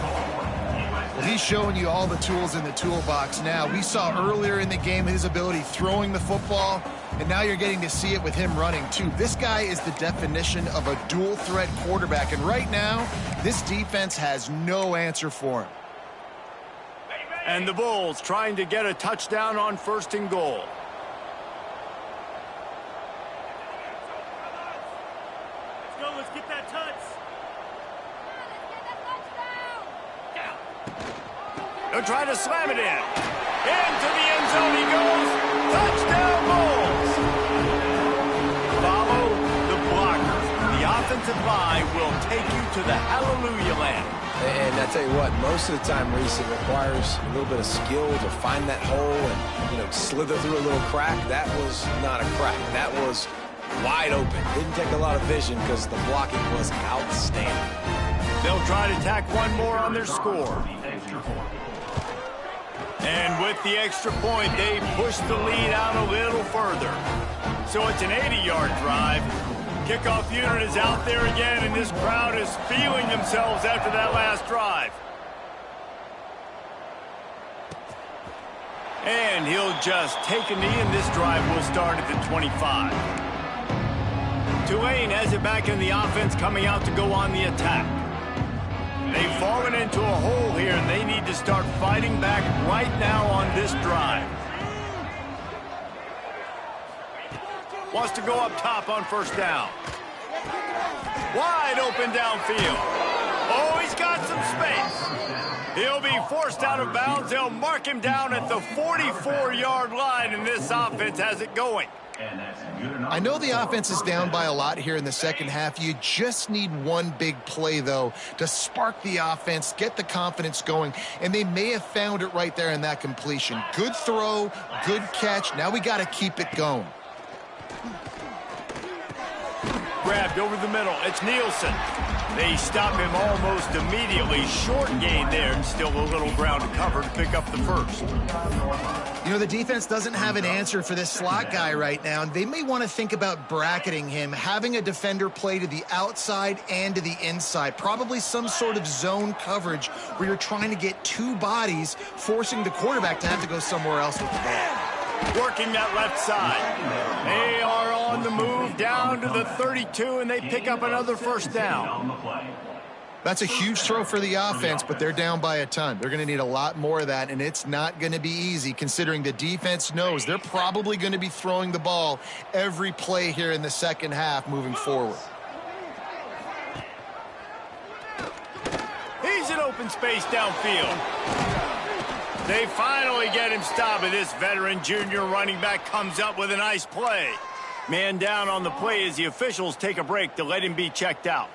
Well, he's showing you all the tools in the toolbox now. We saw earlier in the game his ability throwing the football, and now you're getting to see it with him running too. This guy is the definition of a dual-threat quarterback, and right now, this defense has no answer for him. And the Bulls trying to get a touchdown on 1st and goal. Let's get that touch. They'll try to slam it in. Into the end zone he goes. Touchdown Bulls. Follow the blockers. The offensive line will take you to the hallelujah land. And I tell you what, most of the time, Reese, it requires a little bit of skill to find that hole and, slither through a little crack. That was not a crack. That was wide open. Didn't take a lot of vision because the blocking was outstanding. They'll try to tack one more on their score. And with the extra point, they push the lead out a little further. So it's an 80-yard drive. Kickoff unit is out there again, and this crowd is feeling themselves after that last drive. And he'll just take a knee, and this drive will start at the 25. Tulane has it back in the offense, coming out to go on the attack. They've fallen into a hole here, and they need to start fighting back right now on this drive. Wants to go up top on first down. Wide open downfield. Oh, he's got some space. He'll be forced out of bounds. They'll mark him down at the 44-yard line, and this offense has it going. I know the offense is down by a lot here in the second half. You just need one big play, though, to spark the offense, get the confidence going, and they may have found it right there in that completion. Good throw, good catch. Now we got to keep it going. Grabbed over the middle. It's Nielsen. They stop him almost immediately. Short gain there, and still a little ground to cover to pick up the first. You know, the defense doesn't have an answer for this slot guy right now, and they may want to think about bracketing him, having a defender play to the outside and to the inside. Probably some sort of zone coverage where you're trying to get two bodies, forcing the quarterback to have to go somewhere else with the ball. Working that left side. They are on the move down to the 32, and they pick up another first down. That's a huge throw for the offense, but they're down by a ton. They're going to need a lot more of that, and it's not going to be easy considering the defense knows they're probably going to be throwing the ball every play here in the second half moving forward. He's in open space downfield. They finally get him stopped, and this veteran junior running back comes up with a nice play. Man down on the play as the officials take a break to let him be checked out.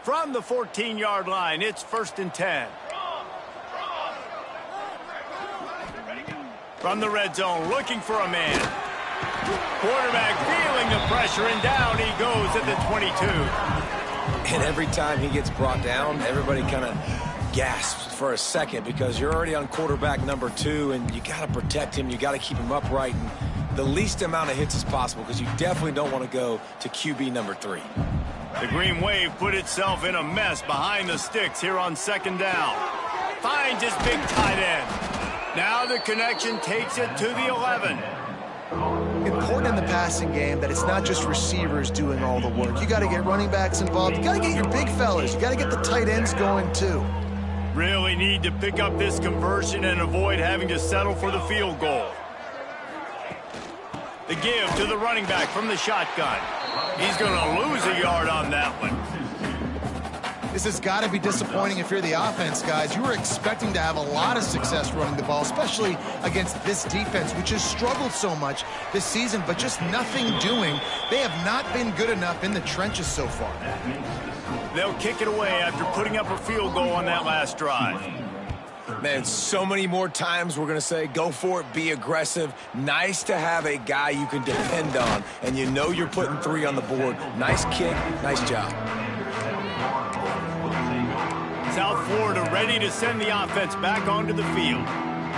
From the 14-yard line, it's 1st and 10. From the red zone, looking for a man. Quarterback feeling the pressure, and down he goes at the 22. And every time he gets brought down, everybody kind of gasps for a second because you're already on quarterback number 2, and you got to protect him. You got to keep him upright and the least amount of hits as possible because you definitely don't want to go to QB number 3. The Green Wave put itself in a mess behind the sticks here on 2nd down. Finds his big tight end. Now the connection takes it to the 11. Important in the passing game that it's not just receivers doing all the work. You got to get running backs involved. You got to get your big fellas. You got to get the tight ends going too. Really need to pick up this conversion and avoid having to settle for the field goal. The give to the running back from the shotgun. He's going to lose a yard on that one. This has got to be disappointing if you're the offense, guys. You were expecting to have a lot of success running the ball, especially against this defense, which has struggled so much this season, but just nothing doing. They have not been good enough in the trenches so far. They'll kick it away after putting up a field goal on that last drive. Man, so many more times we're going to say, go for it, be aggressive. Nice to have a guy you can depend on, and you know you're putting 3 on the board. Nice kick, nice job. South Florida ready to send the offense back onto the field.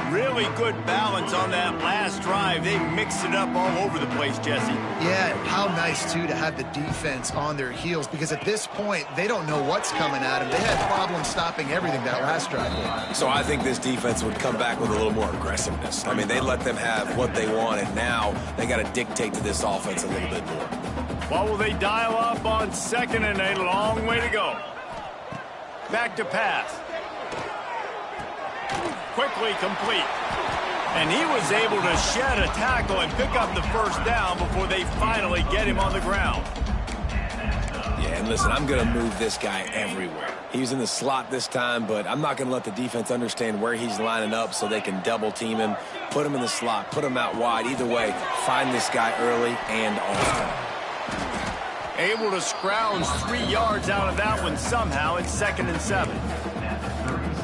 Really good balance on that last drive. They mixed it up all over the place, Jesse. Yeah, how nice, too, to have the defense on their heels, because at this point, they don't know what's coming at them. They had problems stopping everything that last drive. So I think this defense would come back with a little more aggressiveness. I mean, they let them have what they want, and now they got to dictate to this offense a little bit more. What will they dial up on 2nd and a long way to go? Back to pass. Quickly complete. And he was able to shed a tackle and pick up the first down before they finally get him on the ground. Yeah, and listen, I'm going to move this guy everywhere. He's in the slot this time, but I'm not going to let the defense understand where he's lining up so they can double team him, put him in the slot, put him out wide. Either way, find this guy early and often. Able to scrounge 3 yards out of that one somehow in 2nd and 7.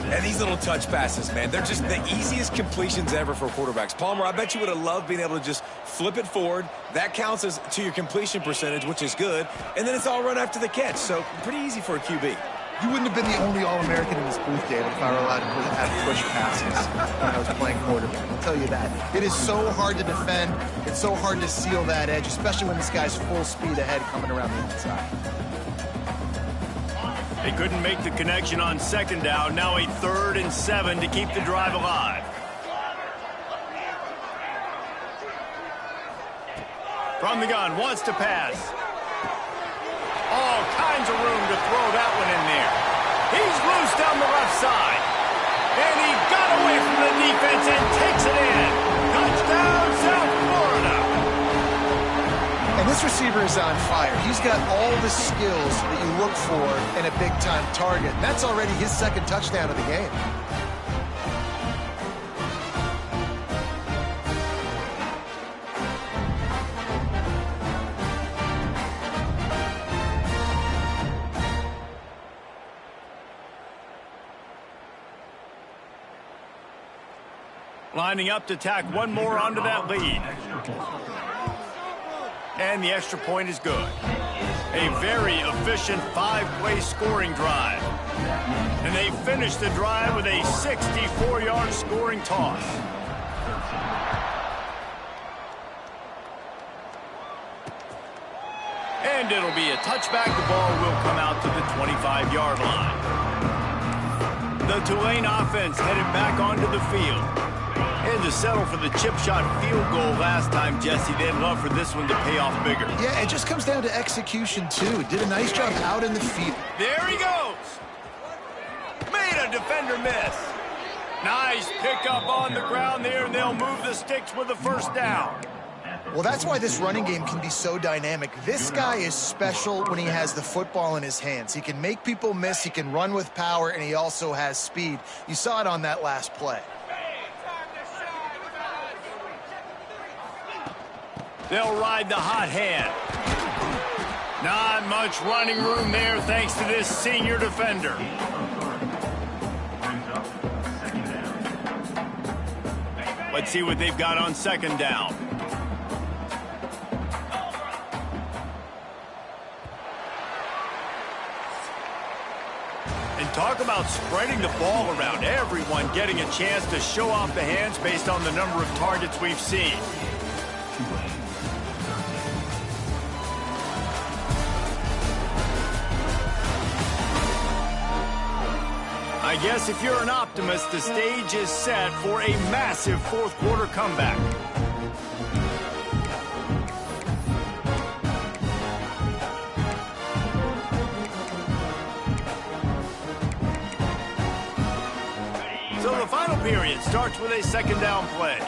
And these little touch passes, man, they're just the easiest completions ever for quarterbacks. Palmer, I bet you would have loved being able to just flip it forward. That counts as to your completion percentage, which is good. And then it's all run after the catch, so pretty easy for a QB. You wouldn't have been the only All-American in this booth, David, if I were allowed to have push passes when I was playing quarterback. I'll tell you that. It is so hard to defend. It's so hard to seal that edge, especially when this guy's full speed ahead coming around the outside. They couldn't make the connection on 2nd down. Now a 3rd and 7 to keep the drive alive. From the gun, wants to pass. All kinds of room to throw that one in there. He's loose down the left side. And he got away from the defense and takes it in. Touchdown, South Florida. And this receiver is on fire. He's got all the skills that you look for in a big-time target. That's already his 2nd touchdown of the game. Lining up to tack one more onto that lead. And the extra point is good. A very efficient 5-play scoring drive. And they finish the drive with a 64-yard scoring toss. And it'll be a touchback. The ball will come out to the 25-yard line. The Tulane offense headed back onto the field. And to settle for the chip shot field goal last time, Jesse, they'd love for this one to pay off bigger. Yeah, it just comes down to execution, too. Did a nice job out in the field. There he goes. Made a defender miss. Nice pickup on the ground there, and they'll move the sticks with the first down. Well, that's why this running game can be so dynamic. This guy is special when he has the football in his hands. He can make people miss, he can run with power, and he also has speed. You saw it on that last play. They'll ride the hot hand. Not much running room there thanks to this senior defender. Let's see what they've got on second down. And talk about spreading the ball around. Everyone getting a chance to show off the hands based on the number of targets we've seen. I guess if you're an optimist, the stage is set for a massive fourth-quarter comeback. So the final period starts with a second down play.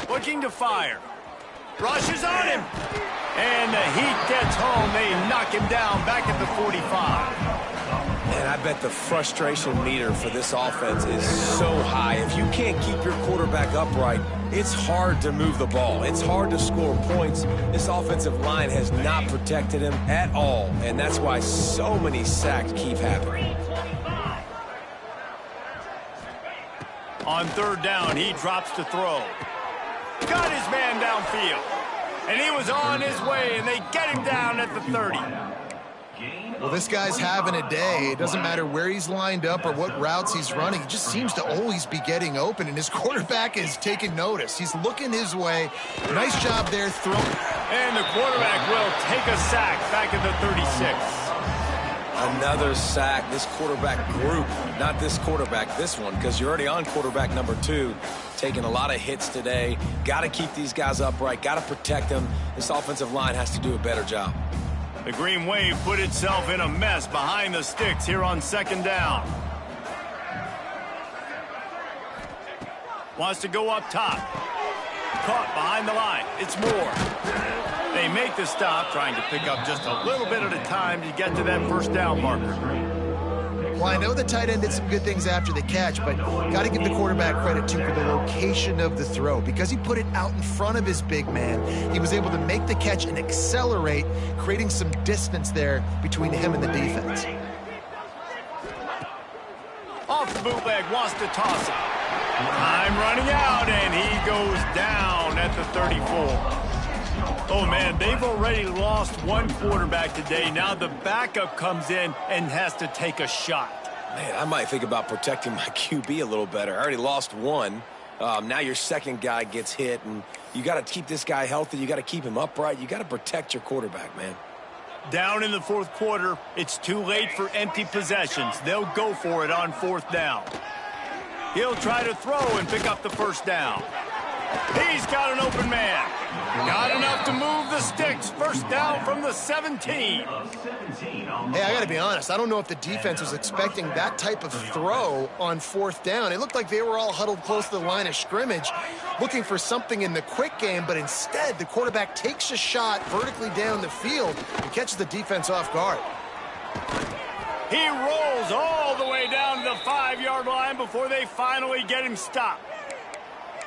Looking to fire. Rushes on him. And the heat gets home. They knock him down back at the 45. And I bet the frustration meter for this offense is so high. If you can't keep your quarterback upright, it's hard to move the ball. It's hard to score points. This offensive line has not protected him at all, and that's why so many sacks keep happening. On third down, he drops to throw. Got his man downfield. And he was on his way, and they get him down at the 30. Well, this guy's having a day. It doesn't matter where he's lined up or what routes he's running. He just seems to always be getting open, and his quarterback is taking notice. He's looking his way. Nice job there throwing. And the quarterback will take a sack back at the 36. Another sack. This quarterback group, not this quarterback, this one, because you're already on quarterback number 2. Taking a lot of hits today. Got to keep these guys upright. Got to protect them. This offensive line has to do a better job. The Green Wave put itself in a mess behind the sticks here on second down. Wants to go up top. Caught behind the line. It's Moore. They make the stop, trying to pick up just a little bit at a time to get to that first down marker. Well, I know the tight end did some good things after the catch, but got to give the quarterback credit, too, for the location of the throw. Because he put it out in front of his big man, he was able to make the catch and accelerate, creating some distance there between him and the defense. Off the bootleg, wants to toss it. Time running out, and he goes down at the 34. Oh, man, they've already lost one quarterback today. Now the backup comes in and has to take a shot. Man, I might think about protecting my QB a little better. I already lost one. Now your second guy gets hit, and you got to keep this guy healthy. You got to keep him upright. You got to protect your quarterback, man. Down in the fourth quarter, it's too late for empty possessions. They'll go for it on fourth down. He'll try to throw and pick up the first down. He's got an open man. Got enough to move the sticks. First down from the 17. Hey, I got to be honest. I don't know if the defense was expecting that type of throw on fourth down. It looked like they were all huddled close to the line of scrimmage, looking for something in the quick game, but instead the quarterback takes a shot vertically down the field and catches the defense off guard. He rolls all the way down to the 5-yard line before they finally get him stopped.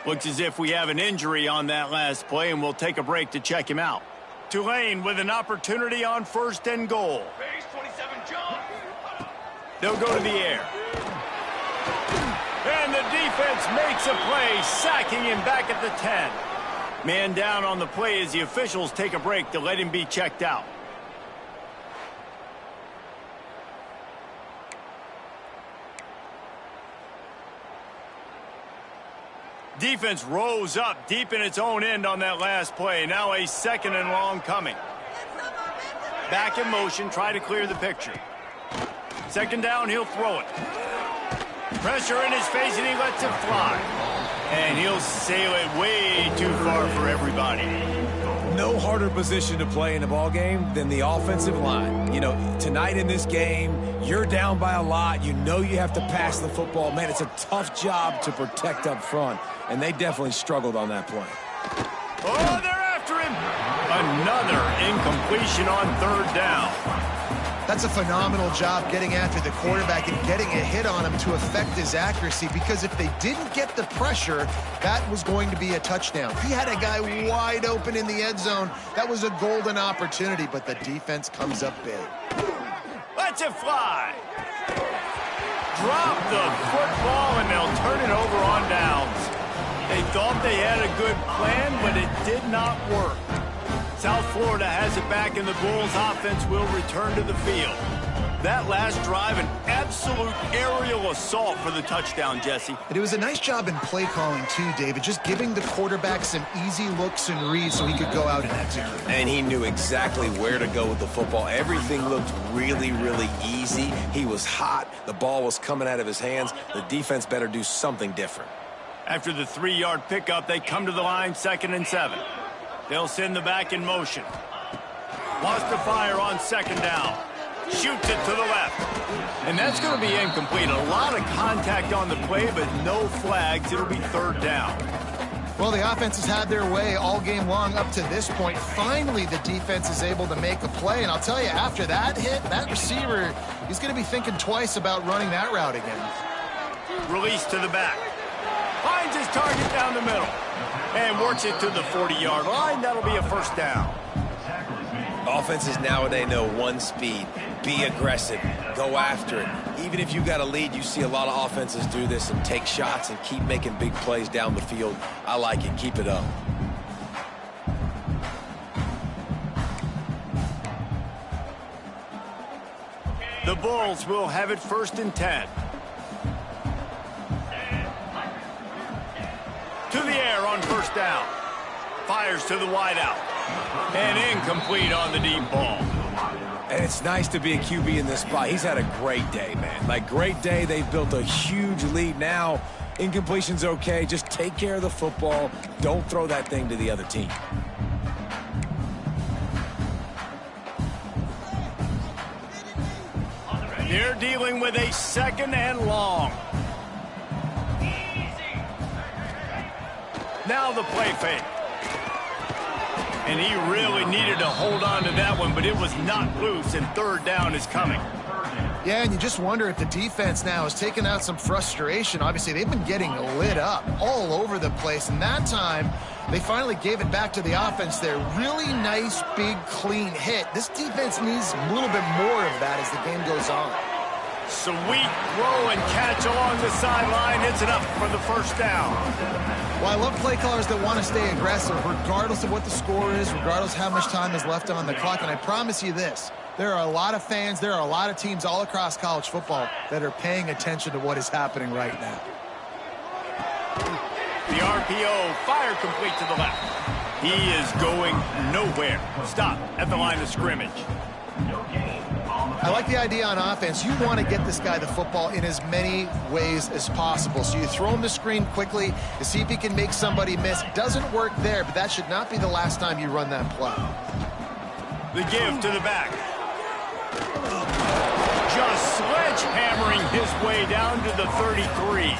Looks as if we have an injury on that last play, and we'll take a break to check him out. Tulane with an opportunity on first and goal. They'll go to the air. And the defense makes a play, sacking him back at the 10. Man down on the play as the officials take a break to let him be checked out. Defense rose up deep in its own end on that last play. Now a 2nd and long coming. Back in motion, try to clear the picture. 2nd down, he'll throw it. Pressure in his face, and he lets it fly. And he'll sail it way too far for everybody. No harder position to play in a ball game than the offensive line. You know, tonight in this game, you're down by a lot. You know you have to pass the football. Man, it's a tough job to protect up front, and they definitely struggled on that play. Oh, they're after him. Another incompletion on 3rd down. That's a phenomenal job getting after the quarterback and getting a hit on him to affect his accuracy, because if they didn't get the pressure, that was going to be a touchdown. He had a guy wide open in the end zone. That was a golden opportunity, but the defense comes up big. Lets it fly. Drop the football, and they'll turn it over on downs. They thought they had a good plan, but it did not work. South Florida has it back, and the Bulls offense will return to the field. That last drive, an absolute aerial assault for the touchdown, Jesse. It was a nice job in play calling too, David, just giving the quarterback some easy looks and reads so he could go out and execute. And he knew exactly where to go with the football. Everything looked really, really easy. He was hot. The ball was coming out of his hands. The defense better do something different. After the 3-yard pickup, they come to the line, 2nd and 7. They'll send the back in motion. Lost to fire on 2nd down. Shoots it to the left. And that's going to be incomplete. A lot of contact on the play, but no flags. It'll be 3rd down. Well, the offense has had their way all game long up to this point. Finally, the defense is able to make a play. And I'll tell you, after that hit, that receiver, he's going to be thinking twice about running that route again. Release to the back. Finds his target down the middle. And works it to the 40-yard line. That'll be a 1st down. Offenses nowadays know one speed. Be aggressive. Go after it. Even if you got a lead, you see a lot of offenses do this and take shots and keep making big plays down the field. I like it. Keep it up. The Bulls will have it 1st and 10. To the air on 1st down. Fires to the wideout. And incomplete on the deep ball. And it's nice to be a QB in this spot. He's had a great day, man. Like, great day. They've built a huge lead now. Incompletion's okay. Just take care of the football. Don't throw that thing to the other team. They're dealing with a 2nd and long. Now the play fake. And he really needed to hold on to that one, but it was not loose, and 3rd down is coming. Yeah, and you just wonder if the defense now has taken out some frustration. Obviously, they've been getting lit up all over the place, and that time they finally gave it back to the offense there. Really nice, big, clean hit. This defense needs a little bit more of that as the game goes on. Sweet throw and catch along the sideline. Hits it up for the 1st down. Well, I love play callers that want to stay aggressive, regardless of what the score is, regardless of how much time is left on the clock. And I promise you this, there are a lot of fans, there are a lot of teams all across college football that are paying attention to what is happening right now. The RPO, fire complete to the left. He is going nowhere. Stop at the line of scrimmage. I like the idea on offense. You want to get this guy the football in as many ways as possible. So you throw him the screen quickly to see if he can make somebody miss. Doesn't work there, but that should not be the last time you run that play. The give to the back. Just sledgehammering his way down to the 33.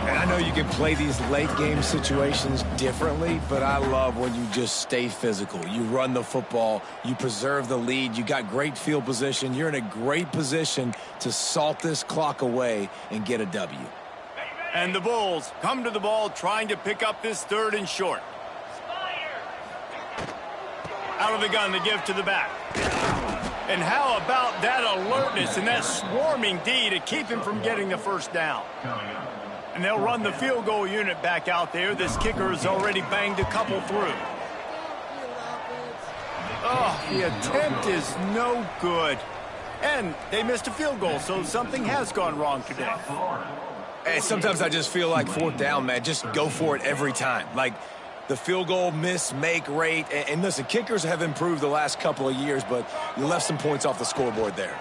And I know you can play these late game situations differently, but I love when you just stay physical. You run the football, you preserve the lead, you got great field position. You're in a great position to salt this clock away and get a W. And the Bulls come to the ball trying to pick up this 3rd and short. Out of the gun, the give to the back. And how about that alertness and that swarming D to keep him from getting the 1st down? And they'll run the field goal unit back out there. This kicker has already banged a couple through. Oh, the attempt is no good. And they missed a field goal, so something has gone wrong today. And sometimes I just feel like fourth down, man, just go for it every time. Like the field goal miss-make rate. And listen, kickers have improved the last couple of years, but you left some points off the scoreboard there.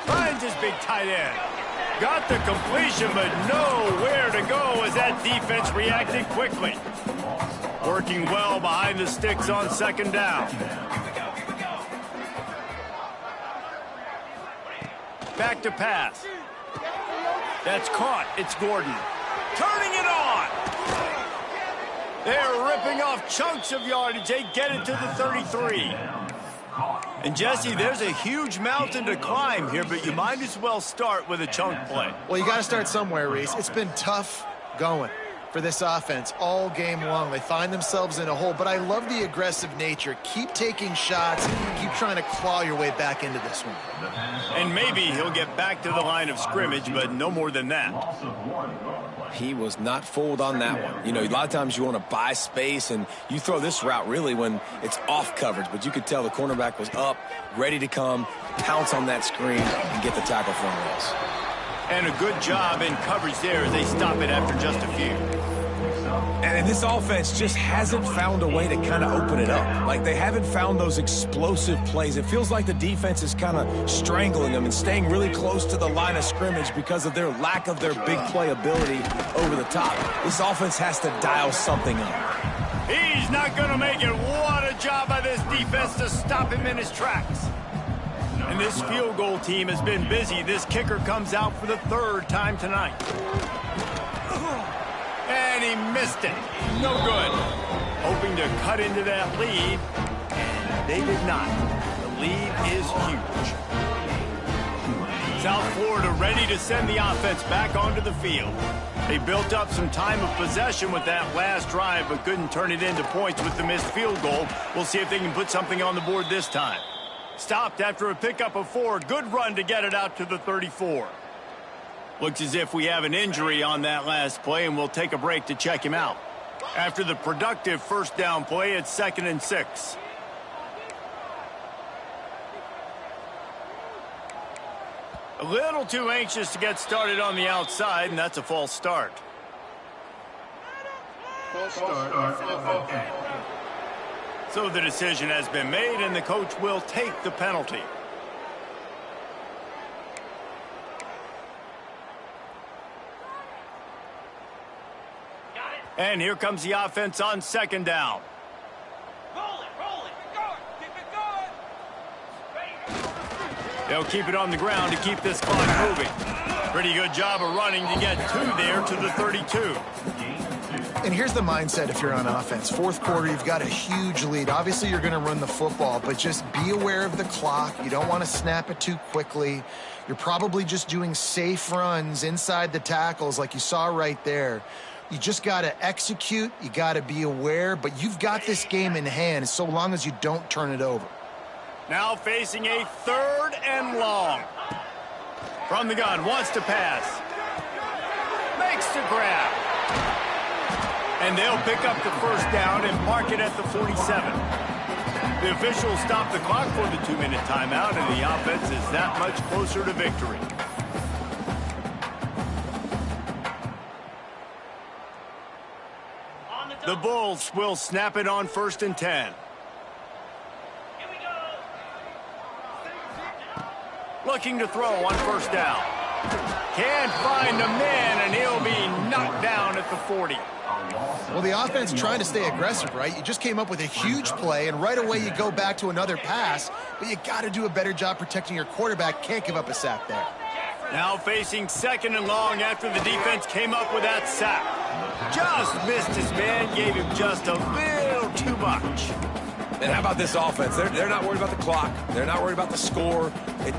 Finds his big tight end. Got the completion, but nowhere to go as that defense reacted quickly. Working well behind the sticks on second down. Back to pass. That's caught. It's Gordon. Turning it on. They're ripping off chunks of yardage. They get it to the 33. And, Jesse, there's a huge mountain to climb here, but you might as well start with a chunk play. Well, you got to start somewhere, Reese. It's been tough going for this offense all game long. They find themselves in a hole, but I love the aggressive nature. Keep taking shots. Keep trying to claw your way back into this one. And maybe he'll get back to the line of scrimmage, but no more than that. He was not fooled on that one. You know, a lot of times you want to buy space, and you throw this route really when it's off coverage, but you could tell the cornerback was up, ready to come, pounce on that screen, and get the tackle for a loss. And a good job in coverage there as they stop it after just a few. And this offense just hasn't found a way to kind of open it up. Like, they haven't found those explosive plays. It feels like the defense is kind of strangling them and staying really close to the line of scrimmage because of their lack of their big play ability over the top. This offense has to dial something up. He's not going to make it. What a job by this defense to stop him in his tracks. And this field goal team has been busy. This kicker comes out for the third time tonight. And he missed it. No good. Hoping to cut into that lead. And they did not. The lead is huge. South Florida ready to send the offense back onto the field. They built up some time of possession with that last drive, but couldn't turn it into points with the missed field goal. We'll see if they can put something on the board this time. Stopped after a pickup of 4. Good run to get it out to the 34. Looks as if we have an injury on that last play, and we'll take a break to check him out. After the productive first down play, it's 2nd and 6. A little too anxious to get started on the outside, and that's a false start. False start. So the decision has been made, and the coach will take the penalty. And here comes the offense on second down. Roll it, keep it going. They'll keep it on the ground to keep this clock moving. Pretty good job of running to get 2 there to the 32. And here's the mindset if you're on offense. Fourth quarter, you've got a huge lead. Obviously, you're going to run the football, but just be aware of the clock. You don't want to snap it too quickly. You're probably just doing safe runs inside the tackles like you saw right there. You just got to execute. You got to be aware, but you've got this game in hand so long as you don't turn it over. Now facing a 3rd and long. From the gun, wants to pass. Makes the grab. And they'll pick up the first down and mark it at the 47. The officials stop the clock for the 2-minute timeout, and the offense is that much closer to victory. The Bulls will snap it on 1st and 10. Here we go. Looking to throw on first down. Can't find a man, and he'll be knocked down at the 40. Well, the offense trying to stay aggressive, right? You just came up with a huge play, and right away you go back to another pass, but you got to do a better job protecting your quarterback. Can't give up a sack there. Now facing 2nd and long after the defense came up with that sack. Just missed his man, gave him just a little too much. And how about this offense? They're not worried about the clock. They're not worried about the score.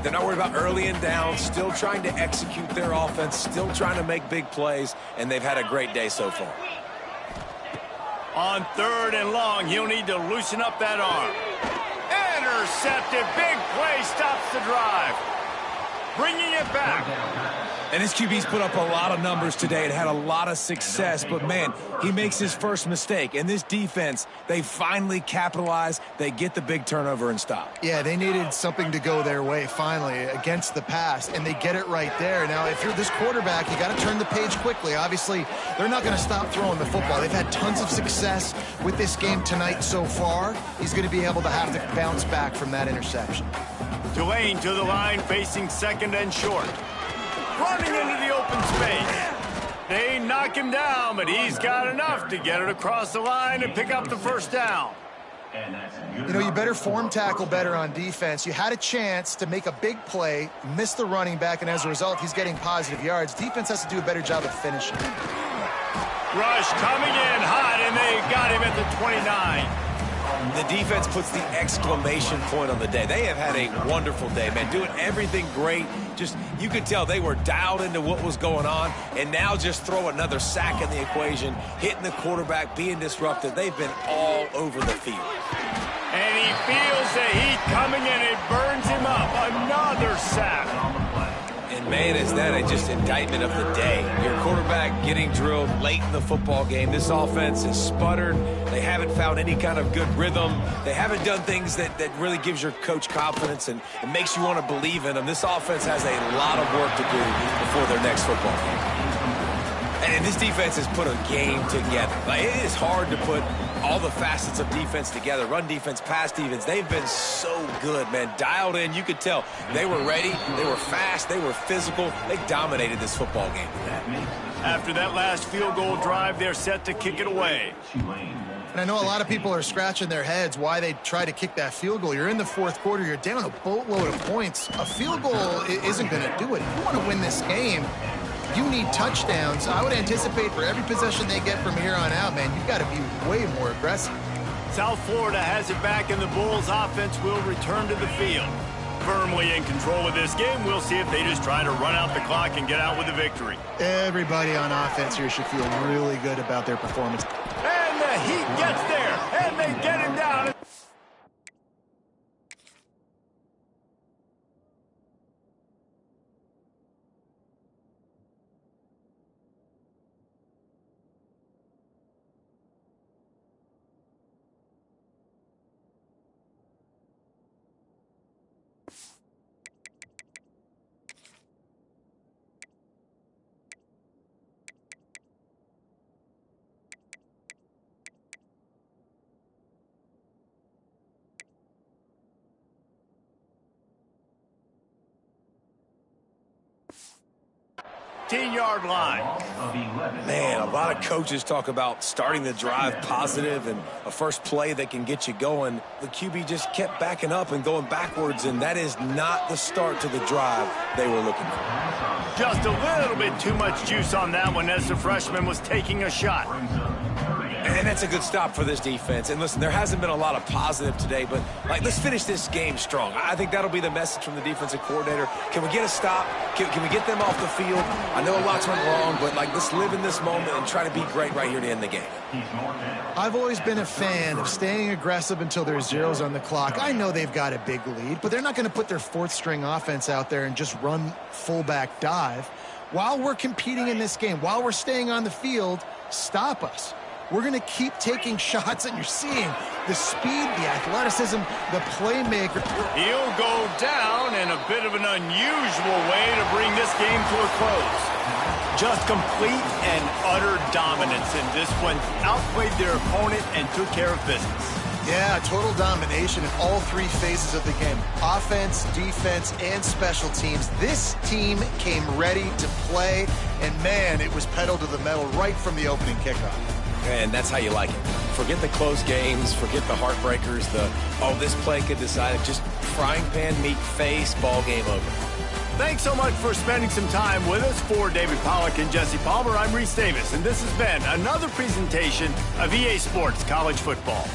They're not worried about early and down. Still trying to execute their offense. Still trying to make big plays. And they've had a great day so far. On 3rd and long, he'll need to loosen up that arm. Intercepted. Big play stops the drive. Bringing it back. And this QB's put up a lot of numbers today and had a lot of success. But, man, he makes his first mistake. And this defense, they finally capitalize. They get the big turnover and stop. Yeah, they needed something to go their way finally against the pass, and they get it right there. Now, if you're this quarterback, you got to turn the page quickly. Obviously, they're not going to stop throwing the football. They've had tons of success with this game tonight so far. He's going to be able to have to bounce back from that interception. Tulane to the line, facing second and short. Running into the open space. They knock him down, but he's got enough to get it across the line and pick up the first down. You know, you better form tackle better on defense. You had a chance to make a big play, miss the running back, and as a result, he's getting positive yards. Defense has to do a better job of finishing. Rush coming in hot, and they got him at the 29. The defense puts the exclamation point on the day. They have had a wonderful day, man, doing everything great. Just, you could tell they were dialed into what was going on, and now just throw another sack in the equation, hitting the quarterback, being disruptive. They've been all over the field. And he feels the heat coming in. It burns him up. Another sack. And, man, is that just indictment of the day. Your quarterback getting drilled late in the football game. This offense has sputtered. They haven't found any kind of good rhythm. They haven't done things that really gives your coach confidence and makes you want to believe in them. This offense has a lot of work to do before their next football game. And this defense has put a game together. Like, it is hard to put all the facets of defense together. Run defense, pass defense. They've been so good, man. Dialed in. You could tell they were ready. They were fast. They were physical. They dominated this football game. After that last field goal drive, they're set to kick it away. And I know a lot of people are scratching their heads why they try to kick that field goal. You're in the fourth quarter. You're down a boatload of points. A field goal isn't going to do it. If you want to win this game, you need touchdowns. I would anticipate for every possession they get from here on out, man, you've got to be way more aggressive. South Florida has it back, and the Bulls offense will return to the field. Firmly in control of this game, we'll see if they just try to run out the clock and get out with a victory. Everybody on offense here should feel really good about their performance. And the Heat gets there, and they get him down. Yard line. Man, a lot of coaches talk about starting the drive positive and a first play that can get you going. The QB just kept backing up and going backwards, and that is not the start to the drive they were looking for. Just a little bit too much juice on that one as the freshman was taking a shot. And that's a good stop for this defense. And listen, there hasn't been a lot of positive today, but let's finish this game strong. I think that'll be the message from the defensive coordinator. Can we get a stop? Can we get them off the field? I know a lot's went wrong, but let's live in this moment and try to be great right here to end the game. I've always been a fan of staying aggressive until there's zeros on the clock. I know they've got a big lead, but they're not going to put their fourth string offense out there and just run fullback dive. While we're competing in this game, while we're staying on the field, stop us. We're going to keep taking shots, and you're seeing the speed, the athleticism, the playmaker. He'll go down in a bit of an unusual way to bring this game to a close. Just complete and utter dominance in this one. Outplayed their opponent and took care of business. Yeah, total domination in all three phases of the game. Offense, defense, and special teams. This team came ready to play, and man, it was pedal to the metal right from the opening kickoff. And that's how you like it. Forget the close games, forget the heartbreakers, this play could decide it. Just frying pan meat face, ball game over. Thanks so much for spending some time with us. For David Pollack and Jesse Palmer, I'm Reese Davis, and this has been another presentation of EA Sports College Football.